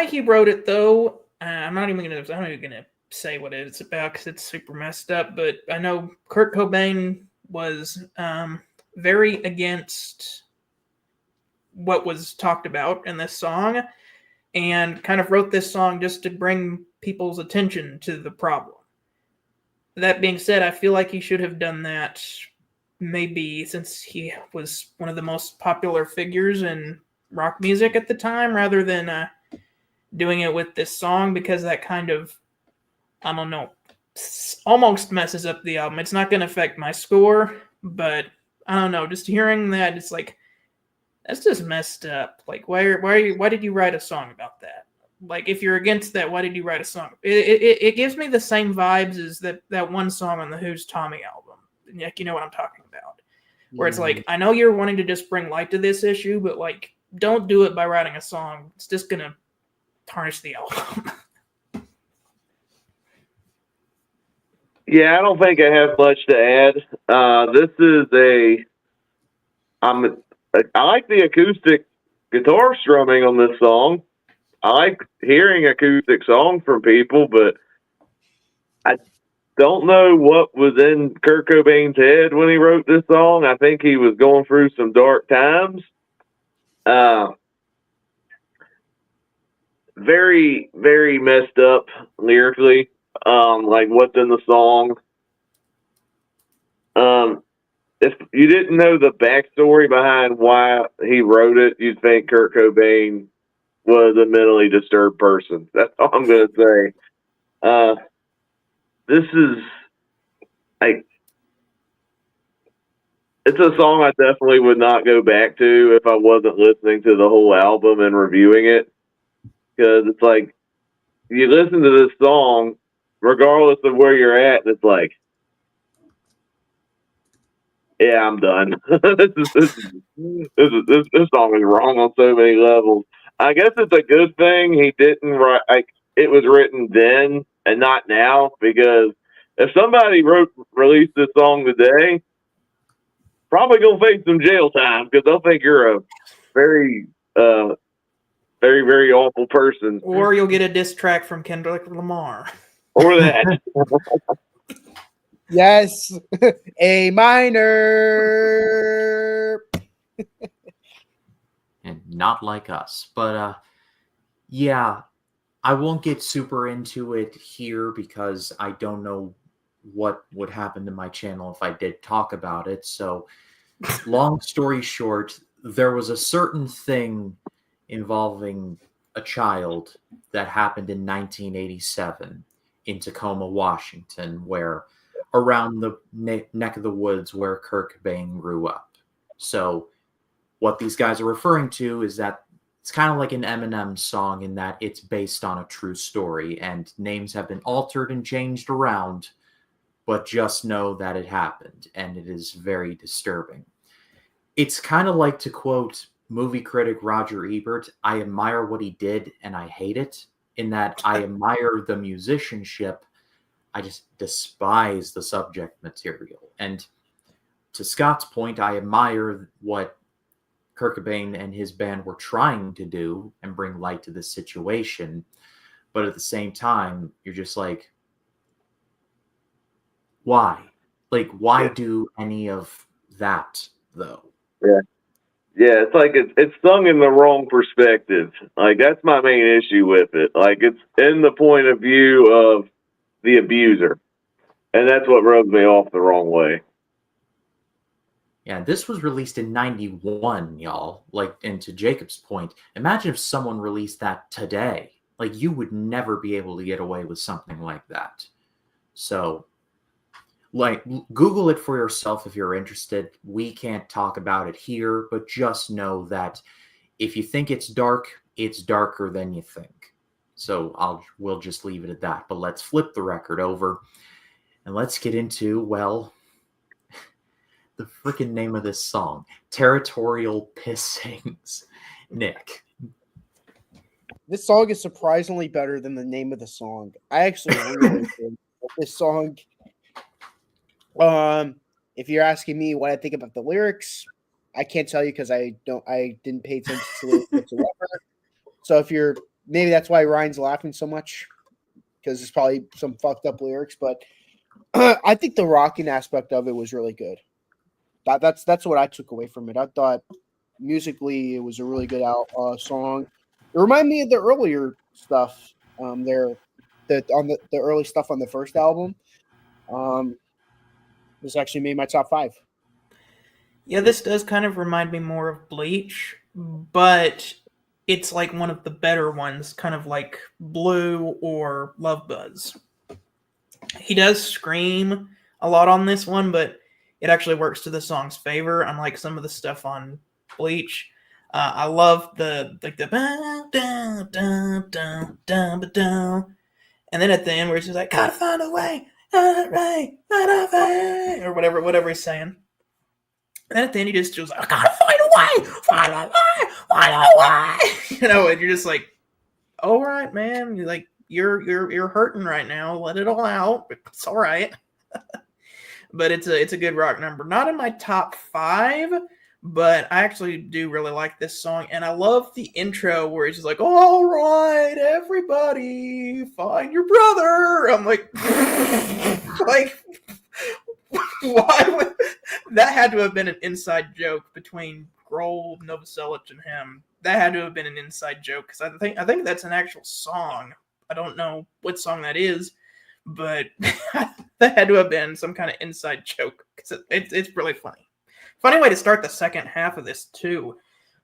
he wrote it, though, I'm not even gonna say what it's about because it's super messed up. But I know Kurt Cobain was very against what was talked about in this song, and kind of wrote this song just to bring people's attention to the problem. That being said, I feel like he should have done that maybe since he was one of the most popular figures in rock music at the time, rather than doing it with this song, because that kind of, I don't know, almost messes up the album. It's not going to affect my score, but I don't know, just hearing that, it's like, that's just messed up. Like, why did you write a song about that? Like, if you're against that, why did you write a song? It gives me the same vibes as that one song on the Who's Tommy album. Like, you know what I'm talking about. Where it's like, I know you're wanting to just bring light to this issue, but, like, don't do it by writing a song. It's just going to tarnish the album. Yeah, I don't think I have much to add. I like the acoustic guitar strumming on this song. I like hearing acoustic songs from people, but I don't know what was in Kurt Cobain's head when he wrote this song. I think he was going through some dark times. Very, very messed up lyrically. Like what's in the song. If you didn't know the backstory behind why he wrote it, you'd think Kurt Cobain was a mentally disturbed person. That's all I'm going to say. This is like, it's a song I definitely would not go back to if I wasn't listening to the whole album and reviewing it. Because it's like, you listen to this song, regardless of where you're at, and it's like, yeah, I'm done. This song is wrong on so many levels. I guess it's a good thing he didn't write, like, it was written then and not now, because if somebody released this song today, probably gonna face some jail time because they'll think you're a very, very, very awful person. Or you'll get a diss track from Kendrick Lamar. Or that. Yes, A minor. And not like us. But yeah, I won't get super into it here because I don't know what would happen to my channel if I did talk about it. So long story short, there was a certain thing involving a child that happened in 1987 in Tacoma, Washington, where around the neck of the woods where Kurt Cobain grew up. So what these guys are referring to is that it's kind of like an Eminem song in that it's based on a true story and names have been altered and changed around, but just know that it happened and it is very disturbing. It's kind of like, to quote movie critic Roger Ebert, I admire what he did and I hate it, in that I admire the musicianship. I just despise the subject material. And to Scott's point, I admire what Kurt Cobain and his band were trying to do and bring light to this situation. But at the same time, you're just like, why? Like, why do any of that, though? Yeah. Yeah, it's like it's sung in the wrong perspective. Like, that's my main issue with it. Like, it's in the point of view of the abuser. And that's what rubs me off the wrong way. Yeah, this was released in 91, y'all. Like, and to Jacob's point, imagine if someone released that today. Like, you would never be able to get away with something like that. So, like, Google it for yourself if you're interested. We can't talk about it here, but just know that if you think it's dark, it's darker than you think. So we'll just leave it at that. But let's flip the record over and let's get into, well, the freaking name of this song, Territorial Pissings. Nick. This song is surprisingly better than the name of the song. I actually really think this song. If you're asking me what I think about the lyrics, I can't tell you because I didn't pay attention to lyrics whatsoever. So maybe that's why Ryan's laughing so much, because there's probably some fucked up lyrics, but I think the rocking aspect of it was really good. That's what I took away from it. I thought musically it was a really good song. It reminded me of the earlier stuff. The early stuff on the first album. This actually made my top 5. Yeah, this does kind of remind me more of Bleach, but it's like one of the better ones, kind of like Blue or Love Buzz. He does scream a lot on this one, but it actually works to the song's favor, unlike some of the stuff on Bleach. I love the and then at the end where it's just like, gotta find a way, or whatever he's saying. And at the end he just goes, I gotta find a way, find a way. You know, and you're just like, all right, man, you're like, you're hurting right now. Let it all out. It's all right. But it's a good rock number. Not in my top 5, but I actually do really like this song, and I love the intro where it's just like, all right, everybody, find your brother. I'm like, like, why would that had to have been an inside joke between Grohl, Novoselic, and him. That had to have been an inside joke, because I think that's an actual song. I don't know what song that is, but that had to have been some kind of inside joke, because it's really funny. Funny way to start the second half of this too.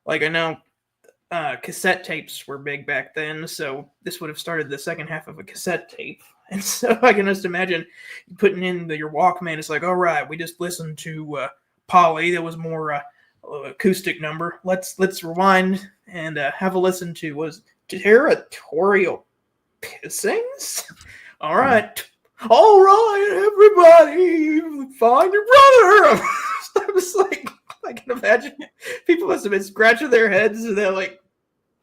Like, I know cassette tapes were big back then, so this would have started the second half of a cassette tape. And so I can just imagine putting in your Walkman. It's like, all right, we just listened to Polly. That was more acoustic number. Let's rewind and have a listen to was Territorial Pissings. All right, everybody, find your brother. I was like, I can imagine people must have been scratching their heads, and they're like,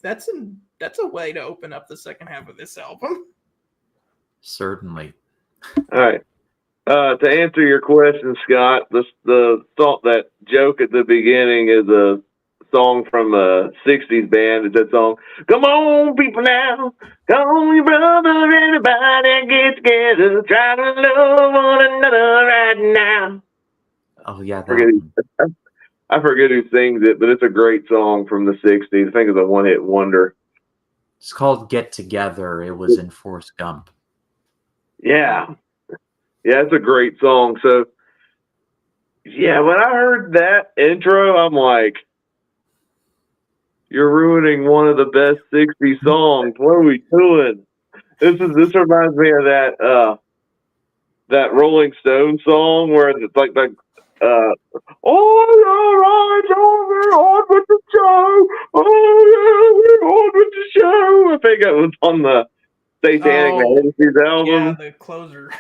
that's a way to open up the second half of this album. Certainly. All right. To answer your question, Scott, the thought that joke at the beginning is a song from a 60s band. It's that song, come on, people now, come on, your brother, everybody get together, try to love one another right now. Oh, yeah. I forget who sings it, but it's a great song from the 60s. I think it's a one-hit wonder. It's called Get Together. It was in Forrest Gump. Yeah. Yeah, it's a great song. So, yeah, when I heard that intro, I'm like, you're ruining one of the best 60s songs. What are we doing? This reminds me of that Rolling Stone song where it's like all right, on with the show. Oh yeah, we're on with the show. I think it was on the Satanic Majesties album. Yeah, the closer.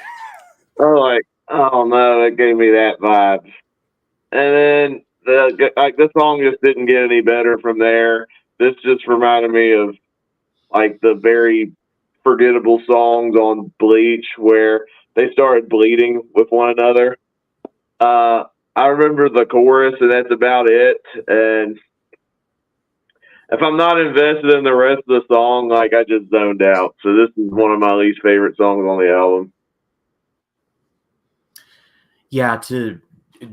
I'm like, oh no, that gave me that vibe. And then this song just didn't get any better from there. This just reminded me of like the very forgettable songs on Bleach where they started bleeding with one another. I remember the chorus, and that's about it. And if I'm not invested in the rest of the song, like I just zoned out. So this is one of my least favorite songs on the album. Yeah,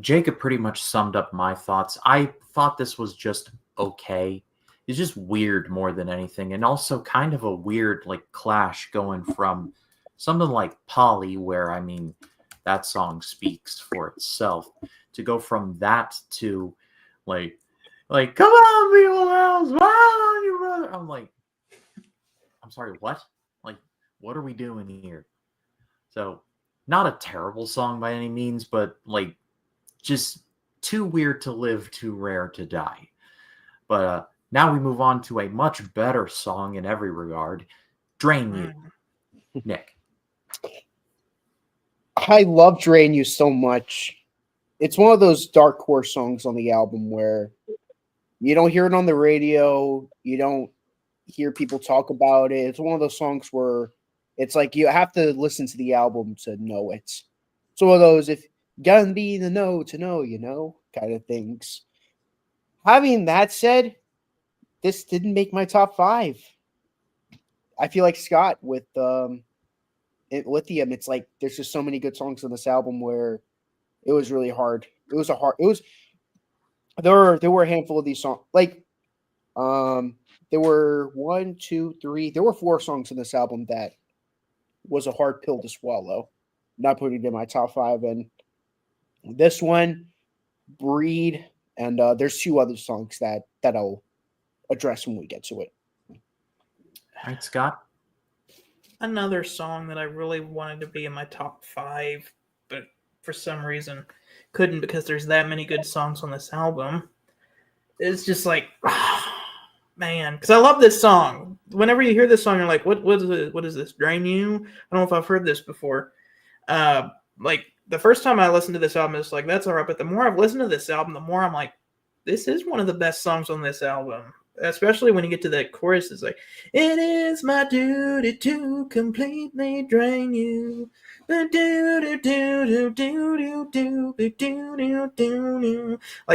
Jacob pretty much summed up my thoughts. I thought this was just okay. It's just weird more than anything, and also kind of a weird like clash going from something like Polly, where I mean that song speaks for itself, to go from that to like come on people else, smile on your brother. I'm like, I'm sorry, what? Like, what are we doing here? So not a terrible song by any means, but like just too weird to live, too rare to die. But now we move on to a much better song in every regard, Drain You. Nick. I love Drain You so much. It's one of those dark horse songs on the album where you don't hear it on the radio. You don't hear people talk about it. It's one of those songs where it's like you have to listen to the album to know it. It's one of those, if you gotta be in the know to know, you know, kind of things. Having that said, this didn't make my top 5. I feel like Scott with Lithium. It's like there's just so many good songs on this album where it was really hard. There were a handful of these songs. Like there were 1, 2, 3. There were 4 songs in this album that was a hard pill to swallow. Not putting it in my top 5, and this one, Breed, and there's 2 other songs that I'll address when we get to it. All right, Scott. Another song that I really wanted to be in my top 5, but for some reason couldn't because there's that many good songs on this album. It's just like, man, because I love this song. Whenever you hear this song, you're like, what is this? Drain You? I don't know if I've heard this before. Like the first time I listened to this album, it's like, that's all right. But the more I've listened to this album, the more I'm like, this is one of the best songs on this album. Especially when you get to that chorus, it's like, it is my duty to completely drain you. Like,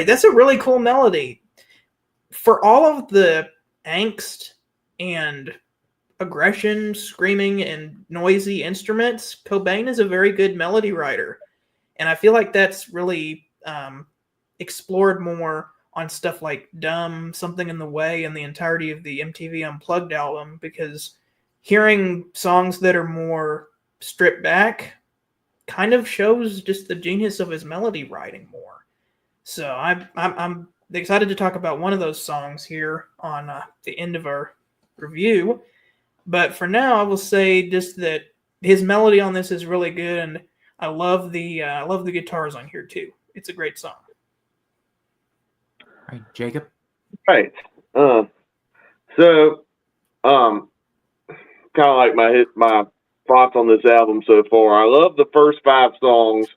that's a really cool melody. For all of the angst and aggression, screaming, and noisy instruments, Cobain is a very good melody writer. And I feel like that's really explored more on stuff like Dumb, Something in the Way, and the entirety of the MTV Unplugged album, because hearing songs that are more stripped back kind of shows just the genius of his melody writing more. So I'm excited to talk about one of those songs here on the end of our review. But for now, I will say just that his melody on this is really good, and I love the guitars on here too. It's a great song. All right, Jacob. Right. So, kind of like my thoughts on this album so far. I love the first 5 songs.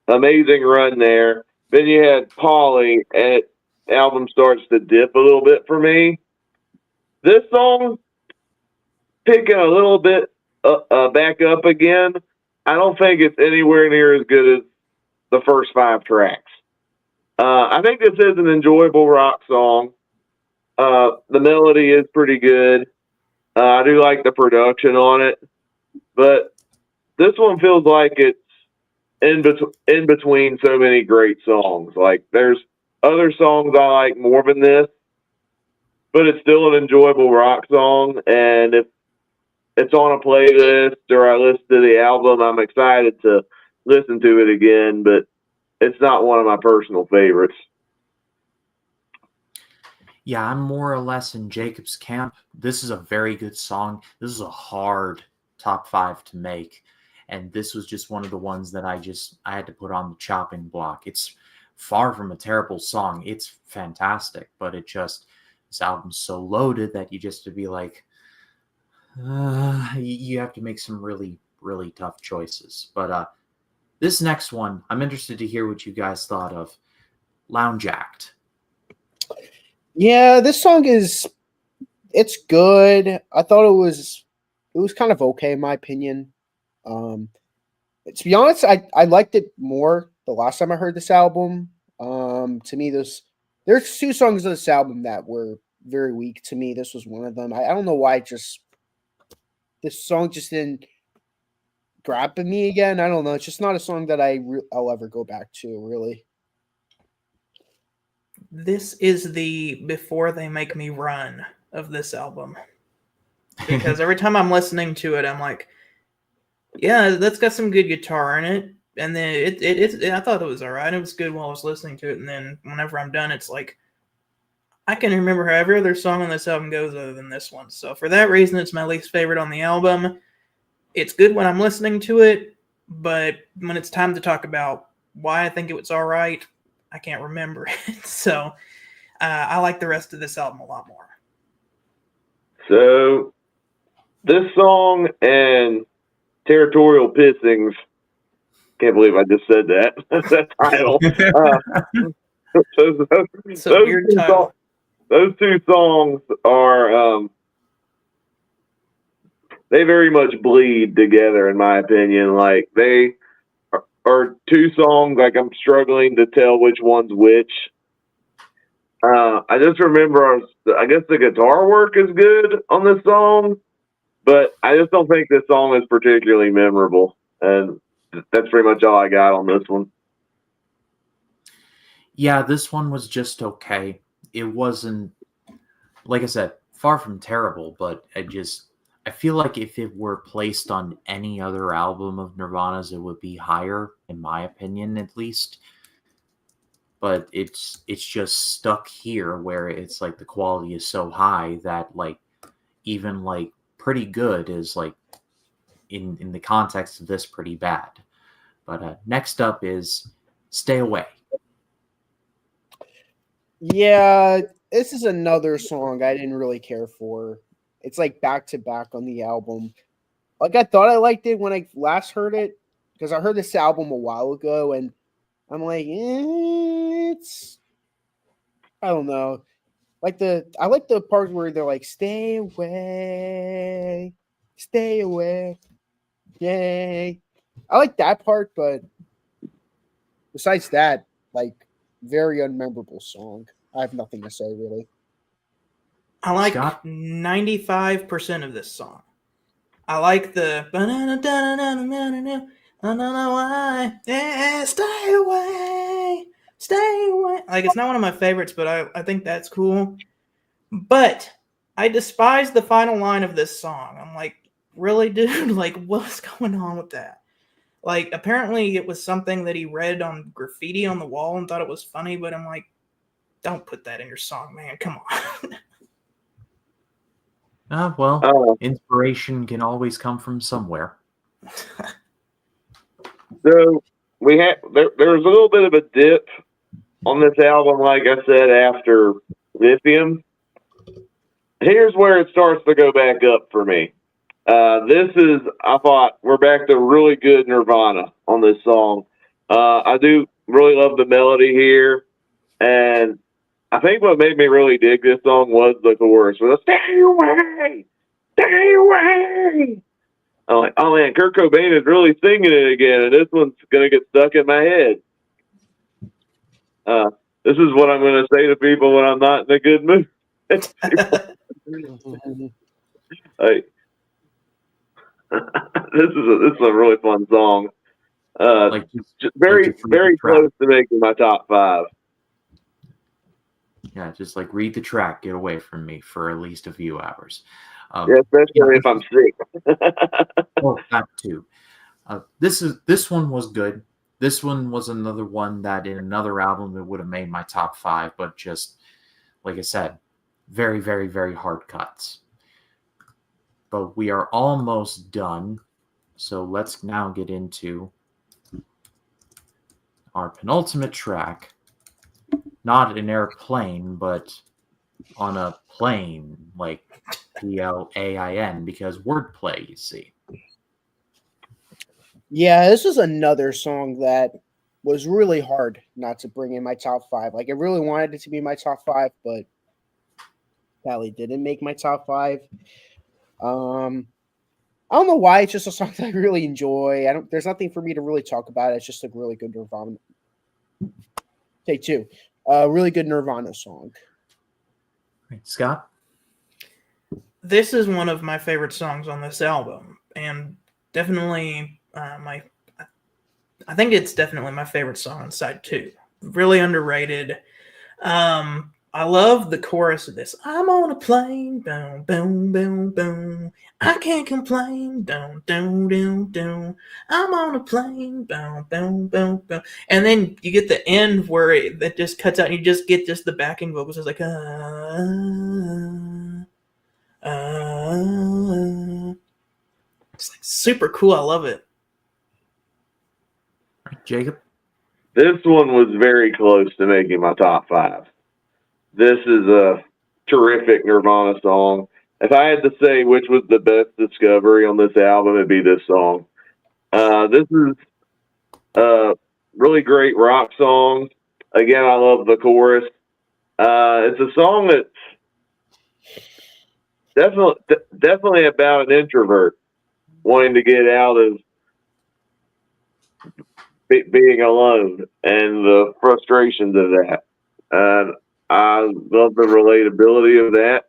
Amazing run there. Then you had Polly, and the album starts to dip a little bit for me. This song, picking a little bit back up again, I don't think it's anywhere near as good as the first 5 tracks. I think this is an enjoyable rock song. The melody is pretty good. I do like the production on it, but this one feels like it's in between so many great songs. Like there's other songs I like more than this, but it's still an enjoyable rock song. And if it's on a playlist or I listen to the album, I'm excited to listen to it again, but it's not one of my personal favorites. Yeah, I'm more or less in Jacob's camp. This is a very good song. This is a hard top 5 to make. And this was just one of the ones that I had to put on the chopping block. It's far from a terrible song. It's fantastic, but this album's so loaded that you just to be like, you have to make some really, really tough choices. But this next one, I'm interested to hear what you guys thought of. Lounge Act. Yeah, this song it's good. I thought it was kind of okay in my opinion. To be honest, I liked it more the last time I heard this album. To me, there's two songs of this album that were very weak to me. This was one of them. I don't know why. This song just didn't grab at me again. I don't know. It's just not a song that I'll ever go back to. Really. This is the Before They Make Me Run of this album. Because every time I'm listening to it, I'm like, yeah, that's got some good guitar in it. And then I thought it was all right. It was good while I was listening to it. And then whenever I'm done, it's like, I can remember how every other song on this album goes other than this one. So for that reason, it's my least favorite on the album. It's good when I'm listening to it, but when it's time to talk about why I think it was all right, I can't remember it. So I like the rest of this album a lot more. So this song and Territorial Pissings, can't believe I just said that. That title. Those two songs are they very much bleed together, in my opinion. Like, they are two songs, like, I'm struggling to tell which one's which. I just remember, I guess the guitar work is good on this song, but I just don't think this song is particularly memorable. And that's pretty much all I got on this one. Yeah, this one was just okay. It wasn't, like I said, far from terrible, but I feel like if it were placed on any other album of Nirvana's, it would be higher, in my opinion, at least. But it's just stuck here where it's like the quality is so high that like even like pretty good is like in the context of this pretty bad. But next up is Stay Away. Yeah, this is another song I didn't really care for. It's like back to back on the album. Like, I thought I liked it when I last heard it because I heard this album a while ago, and I'm like, I don't know. I like the part where they're like, stay away, yay. I like that part, but besides that, like, very unmemorable song. I have nothing to say really. I like Scott? 95% of this song. I like the I don't know why. Yeah, stay away. Like, it's not one of my favorites, but I think that's cool. But I despise the final line of this song. I'm like, really, dude? Like, what's going on with that? Like, apparently it was something that he read on graffiti on the wall and thought it was funny, but I'm like, don't put that in your song, man. Come on. Inspiration can always come from somewhere. So there was a little bit of a dip on this album, like I said, after Lithium. Here's where it starts to go back up for me. I thought we're back to really good Nirvana on this song. I do really love the melody here, and I think what made me really dig this song was the chorus with a "Stay away, stay away." I'm like, oh man, Kurt Cobain is really singing it again, and this one's gonna get stuck in my head. This is what I'm gonna say to people when I'm not in a good mood. Like, this is a really fun song. Very close to making my top 5. Yeah, just like read the track, get away from me for at least a few hours. Yeah, especially if I'm sick. Oh, that too. This one was good. This one was another one that in another album it would have made my top 5, but just like I said, very, very, very hard cuts. But we are almost done, so let's now get into our penultimate track. Not an airplane, but on a plane, like PLAIN, because wordplay, you see. Yeah, this was another song that was really hard not to bring in my top 5. Like I really wanted it to be my top 5, but Sally didn't make my top 5. I don't know why. It's just a song that I really enjoy. There's nothing for me to really talk about. It's just a really good Nirvana. Take 2. A really good Nirvana song. Scott? This is one of my favorite songs on this album, and definitely I think it's definitely my favorite song on side 2. Really underrated. I love the chorus of this. I'm on a plane, boom, boom, boom, boom. I can't complain, down, down, down, down. I'm on a plane, boom, boom, boom, boom. And then you get the end where it just cuts out, and you just get just the backing vocals. It's like, It's like super cool. I love it. Jacob? This one was very close to making my top 5. This is a terrific Nirvana song. If I had to say which was the best discovery on this album, it'd be this song. This is a really great rock song. Again, I love the chorus. It's a song that's definitely about an introvert wanting to get out of being alone and the frustrations of that. And I love the relatability of that.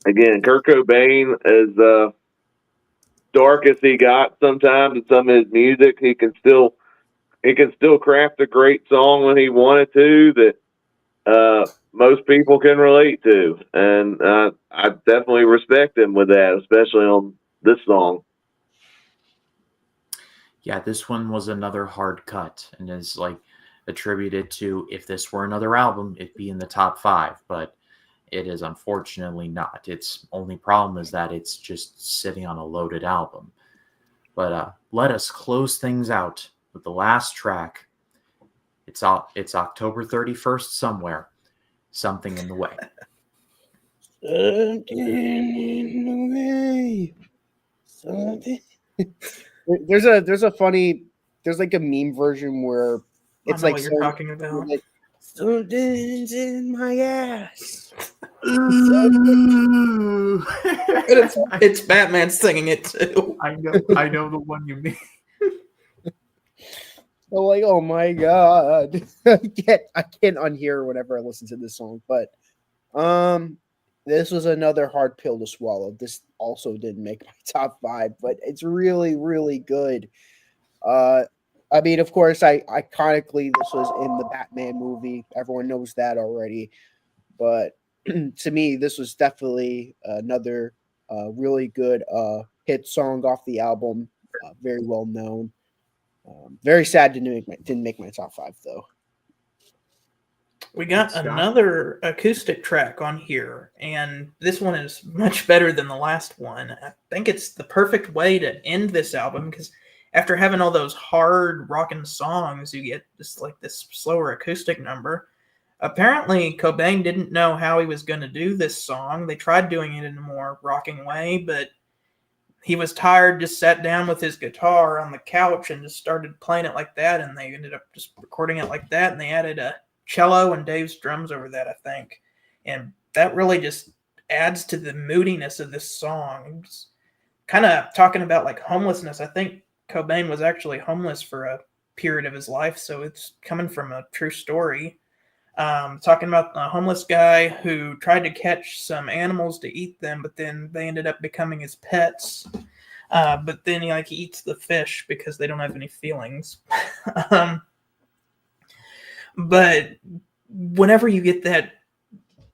Again, Kurt Cobain, as dark as he got sometimes in some of his music, he can still craft a great song when he wanted to that most people can relate to, and I definitely respect him with that, especially on this song. Yeah, this one was another hard cut and is like attributed to, if this were another album, it'd be in the top 5, but it is unfortunately not. Its only problem is that it's just sitting on a loaded album. But let us close things out with the last track. It's October 31st somewhere. Something in the Way. Something in the way. Something. There's like a meme version where it's like what you're talking about. Like, something's in my ass. It's Batman singing it too. I know the one you mean. So like, oh my god, I can't unhear whenever I listen to this song. But this was another hard pill to swallow. This also didn't make my top 5, but it's really, really good. I mean, of course, iconically, this was in the Batman movie. Everyone knows that already. But to me, this was definitely another really good hit song off the album. Very well known. Very sad didn't make my top 5 though. We got another acoustic track on here, and this one is much better than the last one. I think it's the perfect way to end this album, because after having all those hard rockin' songs, you get just like this slower acoustic number. Apparently, Cobain didn't know how he was going to do this song. They tried doing it in a more rocking way, but he was tired, just sat down with his guitar on the couch and just started playing it like that, and they ended up just recording it like that, and they added a cello and Dave's drums over that, I think. And that really just adds to the moodiness of this song. It's kind of talking about like homelessness. I think Cobain was actually homeless for a period of his life, so it's coming from a true story. Talking about a homeless guy who tried to catch some animals to eat them, but then they ended up becoming his pets. But then he eats the fish because they don't have any feelings. But whenever you get that,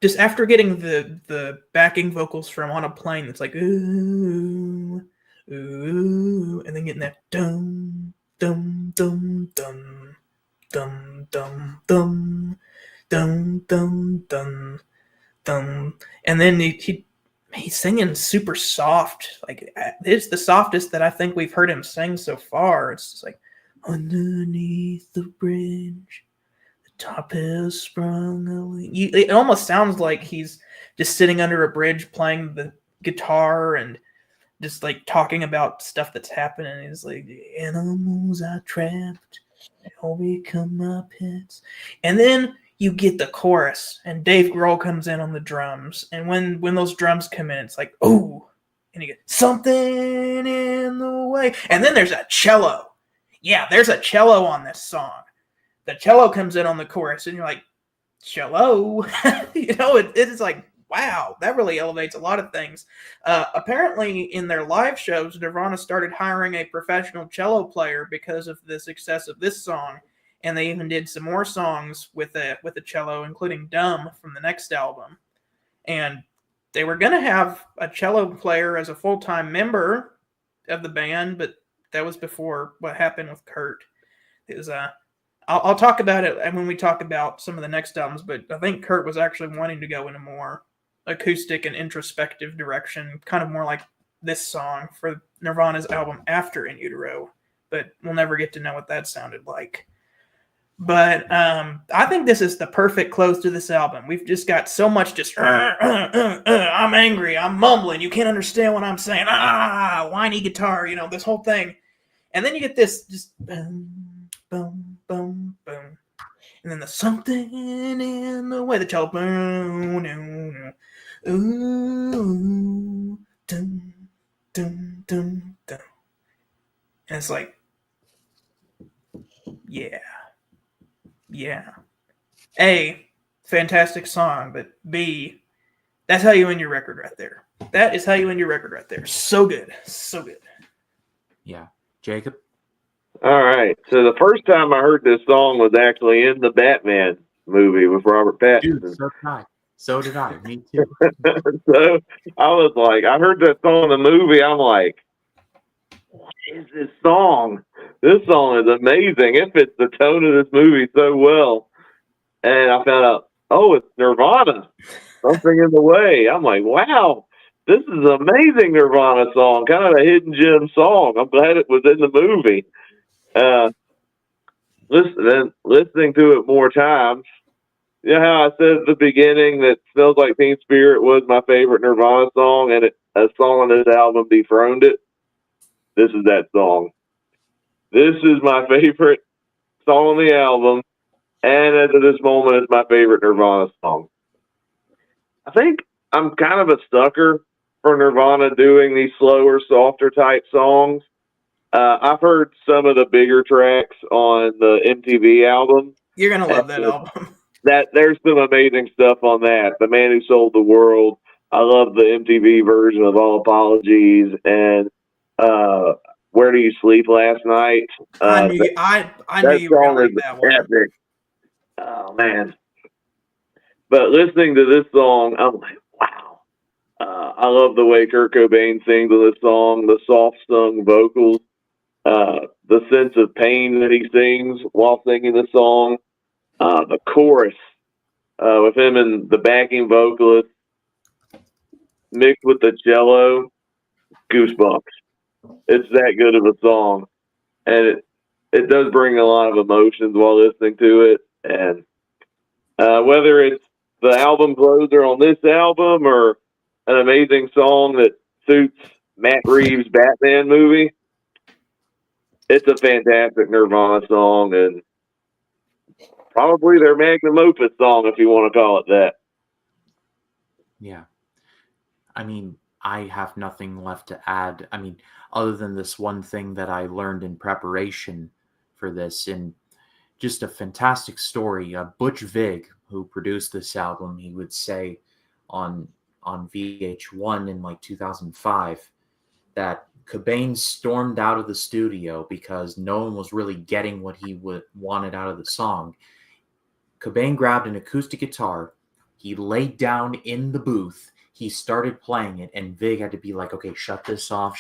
just after getting the backing vocals from On a Plane, it's like ooh, ooh, and then getting that dum dum dum dum dum dum dum dum dum dum dum, and then he's singing super soft. Like, it's the softest that I think we've heard him sing so far. It's just like, underneath the bridge, the top has sprung. It almost sounds like he's just sitting under a bridge playing the guitar, and just like talking about stuff that's happening. He's like, the animals are trapped, all become my pets. And then you get the chorus, and Dave Grohl comes in on the drums. And when those drums come in, it's like, oh, and you get something in the way. And then there's a cello. Yeah, there's a cello on this song. The cello comes in on the chorus, and you're like, cello? It is like, wow, that really elevates a lot of things. Apparently, in their live shows, Nirvana started hiring a professional cello player because of the success of this song, and they even did some more songs with a cello, including "Dumb" from the next album. And they were going to have a cello player as a full-time member of the band, but that was before what happened with Kurt. It was I'll talk about it when we talk about some of the next albums, but I think Kurt was actually wanting to go in a more acoustic and introspective direction, kind of more like this song for Nirvana's album after In Utero, but we'll never get to know what that sounded like. But I think this is the perfect close to this album. We've just got so much just, I'm angry, I'm mumbling, you can't understand what I'm saying, whiny guitar, this whole thing. And then you get this just boom, boom, boom, boom. And then the something in the way, the cello, boom, boom, ooh, dum, dum, dum, dum. And it's like, yeah. A, fantastic song, but B, that's how you end your record right there. That is how you end your record right there. So good. So good. Yeah. Jacob? All right. So the first time I heard this song was actually in the Batman movie with Robert Pattinson. Dude, so did I. Me too. So I was like, I heard that song in the movie. I'm like, what is this song? This song is amazing. It fits the tone of this movie so well. And I found out, oh, it's Nirvana. Something in the way. I'm like, wow, this is an amazing Nirvana song. Kind of a hidden gem song. I'm glad it was in the movie. Listening to it more times, you know how I said at the beginning that Smells Like Teen Spirit was my favorite Nirvana song, and a song on this album dethroned it? This is that song. This is my favorite song on the album, and at this moment, it's my favorite Nirvana song. I think I'm kind of a sucker for Nirvana doing these slower, softer type songs. I've heard some of the bigger tracks on the MTV album. You're going to love that album. There's some amazing stuff on that. The Man Who Sold the World. I love the MTV version of All Apologies and Where Do You Sleep Last Night. I knew you were going to like that one. Epic. Oh man! But listening to this song, I'm like, wow. I love the way Kurt Cobain sings on this song. The soft sung vocals, the sense of pain that he sings while singing the song. The chorus with him and the backing vocalist mixed with the cello, goosebumps. It's that good of a song, and it does bring a lot of emotions while listening to it. And whether it's the album closer on this album or an amazing song that suits Matt Reeves' Batman movie, it's a fantastic Nirvana song, and probably their magnum opus song, if you want to call it that. Yeah. I mean, I have nothing left to add. I mean, other than this one thing that I learned in preparation for this, and just a fantastic story. Butch Vig, who produced this album, he would say on VH1 in like 2005 that Cobain stormed out of the studio because no one was really getting what he wanted out of the song. Cobain grabbed an acoustic guitar, he laid down in the booth, he started playing it, and Vig had to be like, okay, shut this off,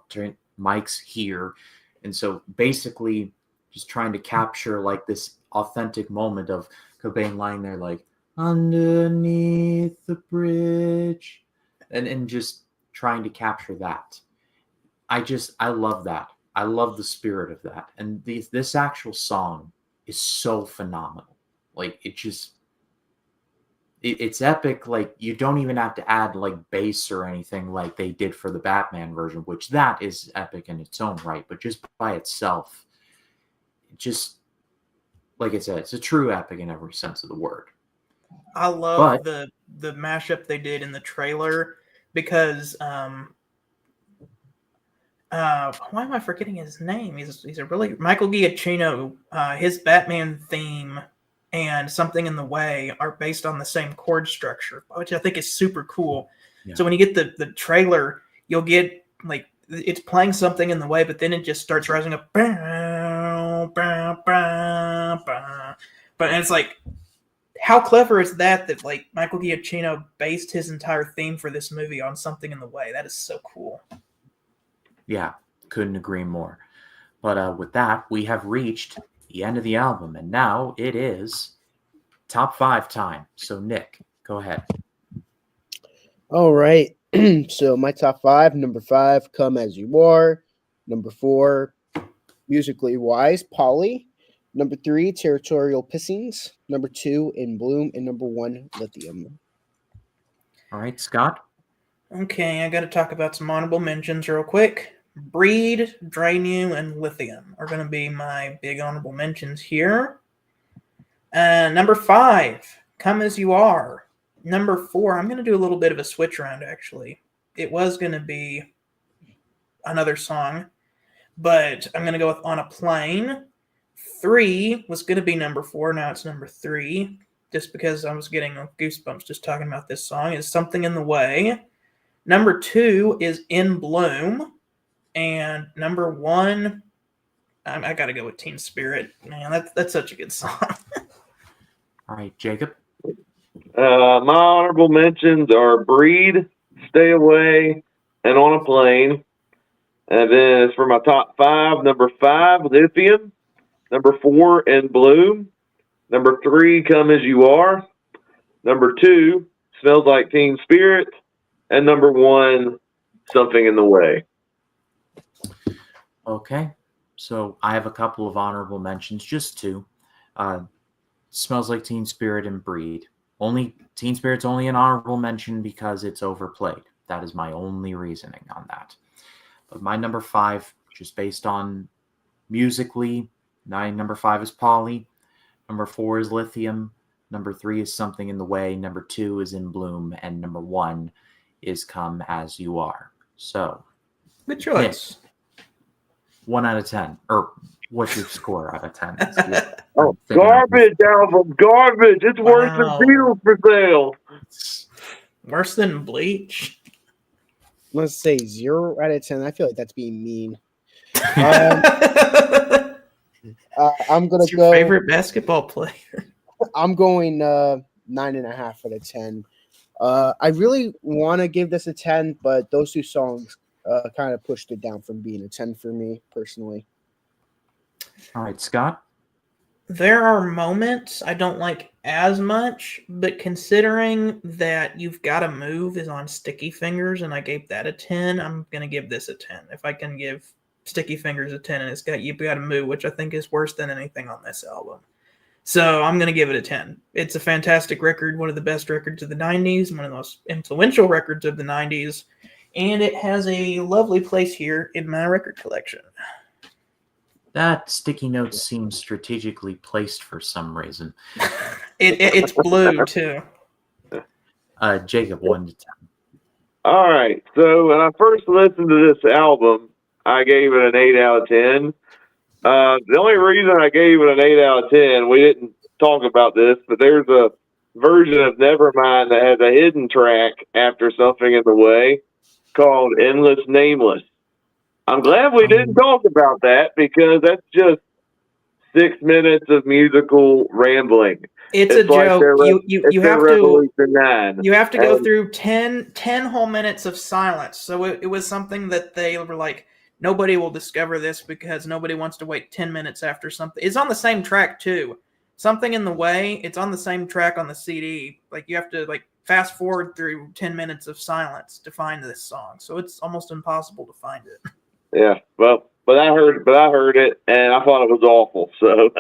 turn mics here. And so basically just trying to capture like this authentic moment of Cobain lying there like, underneath the bridge, and just trying to capture that. I love that. I love the spirit of that. And this actual song is so phenomenal. Like, it's epic. Like, you don't even have to add like bass or anything like they did for the Batman version, which that is epic in its own right. But just by itself, just like I said, it's a true epic in every sense of the word. I love the mashup they did in the trailer because why am I forgetting his name? He's a really Michael Giacchino. His Batman theme and Something in the Way are based on the same chord structure, which I think is super cool. Yeah. So when you get the trailer, you'll get like it's playing Something in the Way, but then it just starts rising up. But it's like, how clever is that like Michael Giacchino based his entire theme for this movie on Something in the Way? That is so cool. Yeah, couldn't agree more. But with that, we have reached the end of the album, and now it is top 5 time. So, Nick, go ahead. All right. So, my top 5, number 5, Come As You Are. Number 4, Musically Wise, Polly. Number 3, Territorial Pissings. Number 2, In Bloom. And number 1, Lithium. All right, Scott. Okay, I got to talk about some honorable mentions real quick. Breed, Drain You, and Lithium are going to be my big honorable mentions here. Number 5, Come As You Are. Number 4, I'm going to do a little bit of a switch around, actually. It was going to be another song, but I'm going to go with On a Plane. 3 was going to be number 4. Now it's number 3, just because I was getting goosebumps just talking about this song, is Something in the Way. Number 2 is In Bloom. And number 1, I got to go with Teen Spirit. Man, that's such a good song. All right, Jacob. My honorable mentions are Breed, Stay Away, and On a Plane. And then as for my top 5, number 5, Lithium. Number 4, In Bloom. Number 3, Come As You Are. Number 2, Smells Like Teen Spirit. And number 1, Something in the Way. Okay, so I have a couple of honorable mentions, just 2. Smells Like Teen Spirit and Breed. Teen Spirit's only an honorable mention because it's overplayed. That is my only reasoning on that. But my number 5, just based on musically, number 5 is Polly. Number 4 is Lithium. Number 3 is Something in the Way. Number 2 is In Bloom. And number 1 is Come As You Are. So, good choice. 1 out of 10. Or what's your score out of 10? Oh, garbage album, garbage. It's worse than Beatles for Sale. Worse than Bleach. Let's say 0 out of 10. I feel like that's being mean. I'm gonna What's your favorite basketball player? I'm going 9.5 out of 10. I really want to give this a 10, but those 2 songs kind of pushed it down from being a 10 for me personally. All right, Scott. There are moments I don't like as much, but considering that You've Gotta Move is on Sticky Fingers and I gave that a 10, I'm going to give this a 10. If I can give Sticky Fingers a 10 and it's got You've Gotta Move, which I think is worse than anything on this album. So I'm going to give it a 10. It's a fantastic record, one of the best records of the 90s, one of the most influential records of the 90s, and it has a lovely place here in my record collection. That sticky note seems strategically placed for some reason. It's blue, too. Jacob, 1 to 10. All right. So when I first listened to this album, I gave it an 8 out of 10. The only reason I gave it an 8 out of 10, we didn't talk about this, but there's a version of Nevermind that has a hidden track after Something in the Way called Endless Nameless. I'm glad we didn't talk about that because that's just 6 minutes of musical rambling. It's a like joke. You have to go through 10 whole minutes of silence. So it was something that they were like, nobody will discover this because nobody wants to wait 10 minutes after something. It's on the same track too. Something in the Way, it's on the same track on the CD. Like you have to like fast forward through 10 minutes of silence to find this song. So it's almost impossible to find it. Yeah, well, but I heard it and I thought it was awful. So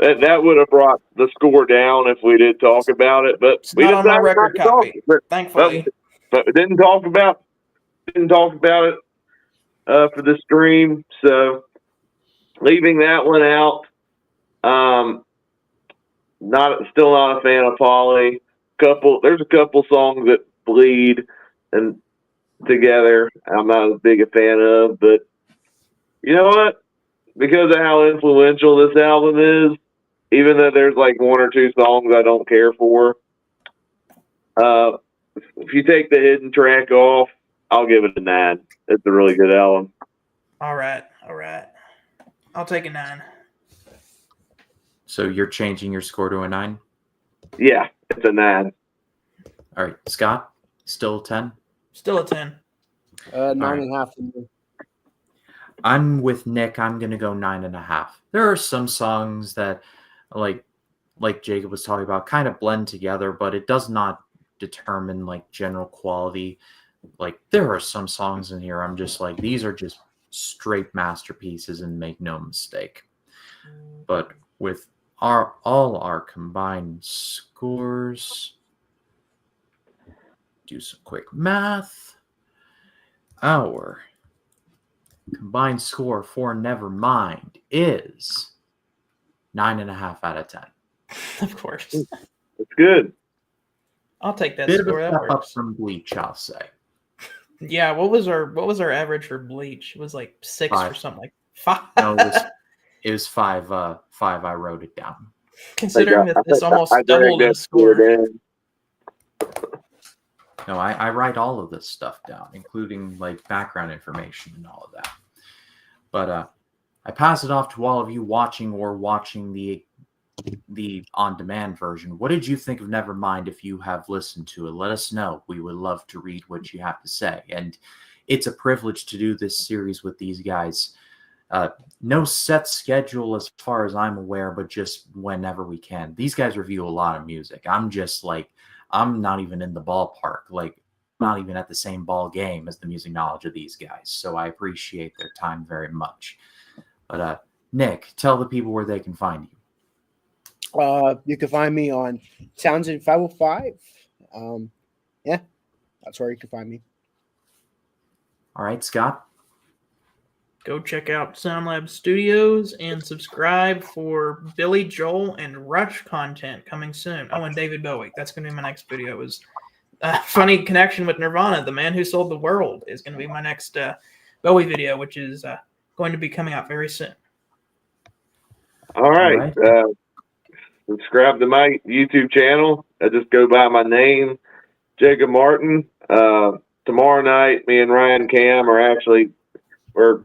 That would have brought the score down if we did talk about it, but It's we not on my decided not record to talk. copy, thankfully. But we didn't talk about it for the stream. So leaving that one out. Still not a fan of Polly. There's a couple songs that bleed and together. I'm not as big a fan of, but you know what? Because of how influential this album is, even though there's like one or two songs I don't care for, if you take the hidden track off, I'll give it a 9. It's a really good album. All right. I'll take a 9. So you're changing your score to a 9? Yeah, it's a 9. All right, Scott, still a 10? Still a 10. 9.5 for me. I'm with Nick. I'm going to go 9.5. There are some songs that, like Jacob was talking about, kind of blend together, but it does not determine like general quality. Like there are some songs in here I'm just like, these are just straight masterpieces, and make no mistake. But with all our combined scores, do some quick math. Our combined score for Nevermind is 9.5 out of 10. Of course. It's good. I'll take that Bit of score. a That step up works. from Bleach, I'll say. Yeah, what was our average for Bleach? It was like 6 or 5. something, like 5. No, it was 5. 5. I wrote it down. Considering that this almost I doubled dragged the that score. down. No, I write all of this stuff down, including like background information and all of that. But I pass it off to all of you watching the on-demand version. What did you think of Nevermind? If you have listened to it, let us know. We would love to read what you have to say. And it's a privilege to do this series with these guys. No set schedule as far as I'm aware, but just whenever we can. These guys review a lot of music. I'm not even in the ballpark. Like, I'm not even at the same ball game as the music knowledge of these guys. So I appreciate their time very much. But Nick, tell the people where they can find you. You can find me on Sounds in 505. Yeah, that's where you can find me. All right, Scott. Go check out SoundLab Studios and subscribe for Billy Joel and Rush content coming soon. Oh, and David Bowie. That's going to be my next video. It was a funny connection with Nirvana. The Man Who Sold the World is going to be my next Bowie video, which is going to be coming out very soon. All right. Subscribe to my YouTube channel. I just go by my name, Jacob Martin. Tomorrow night, me and Ryan Cam we're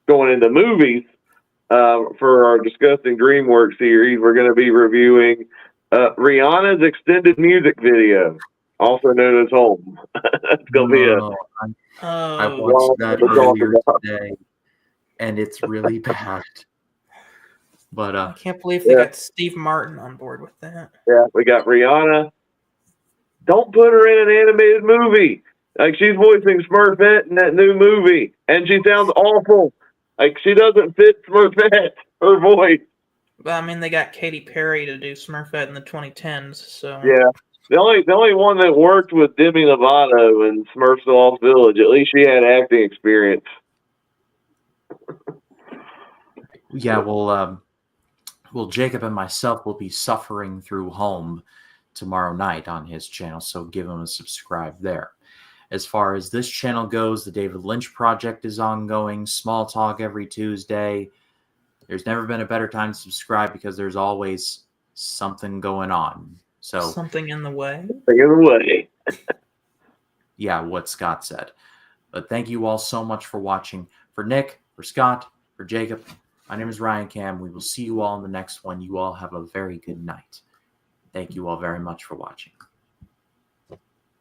going into movies for our Disgusting DreamWorks series. We're going to be reviewing Rihanna's extended music video, also known as Home. It's going to be I watched that earlier today, and it's really bad. But I can't believe they got Steve Martin on board with that. Yeah, we got Rihanna. Don't put her in an animated movie. Like, she's voicing Smurfette in that new movie, and she sounds awful. Like, she doesn't fit Smurfette, her voice. Well, I mean, they got Katy Perry to do Smurfette in the 2010s, so... Yeah. The only one that worked was Demi Lovato in Smurfs Lost Village. At least she had acting experience. yeah, well, Jacob and myself will be suffering through Home tomorrow night on his channel, so give him a subscribe there. As far as this channel goes, the David Lynch Project is ongoing. Small Talk every Tuesday. There's never been a better time to subscribe because there's always something going on. So something in the way. Something in the way. Yeah, what Scott said. But thank you all so much for watching. For Nick, for Scott, for Jacob, my name is Ryan Cam. We will see you all in the next one. You all have a very good night. Thank you all very much for watching.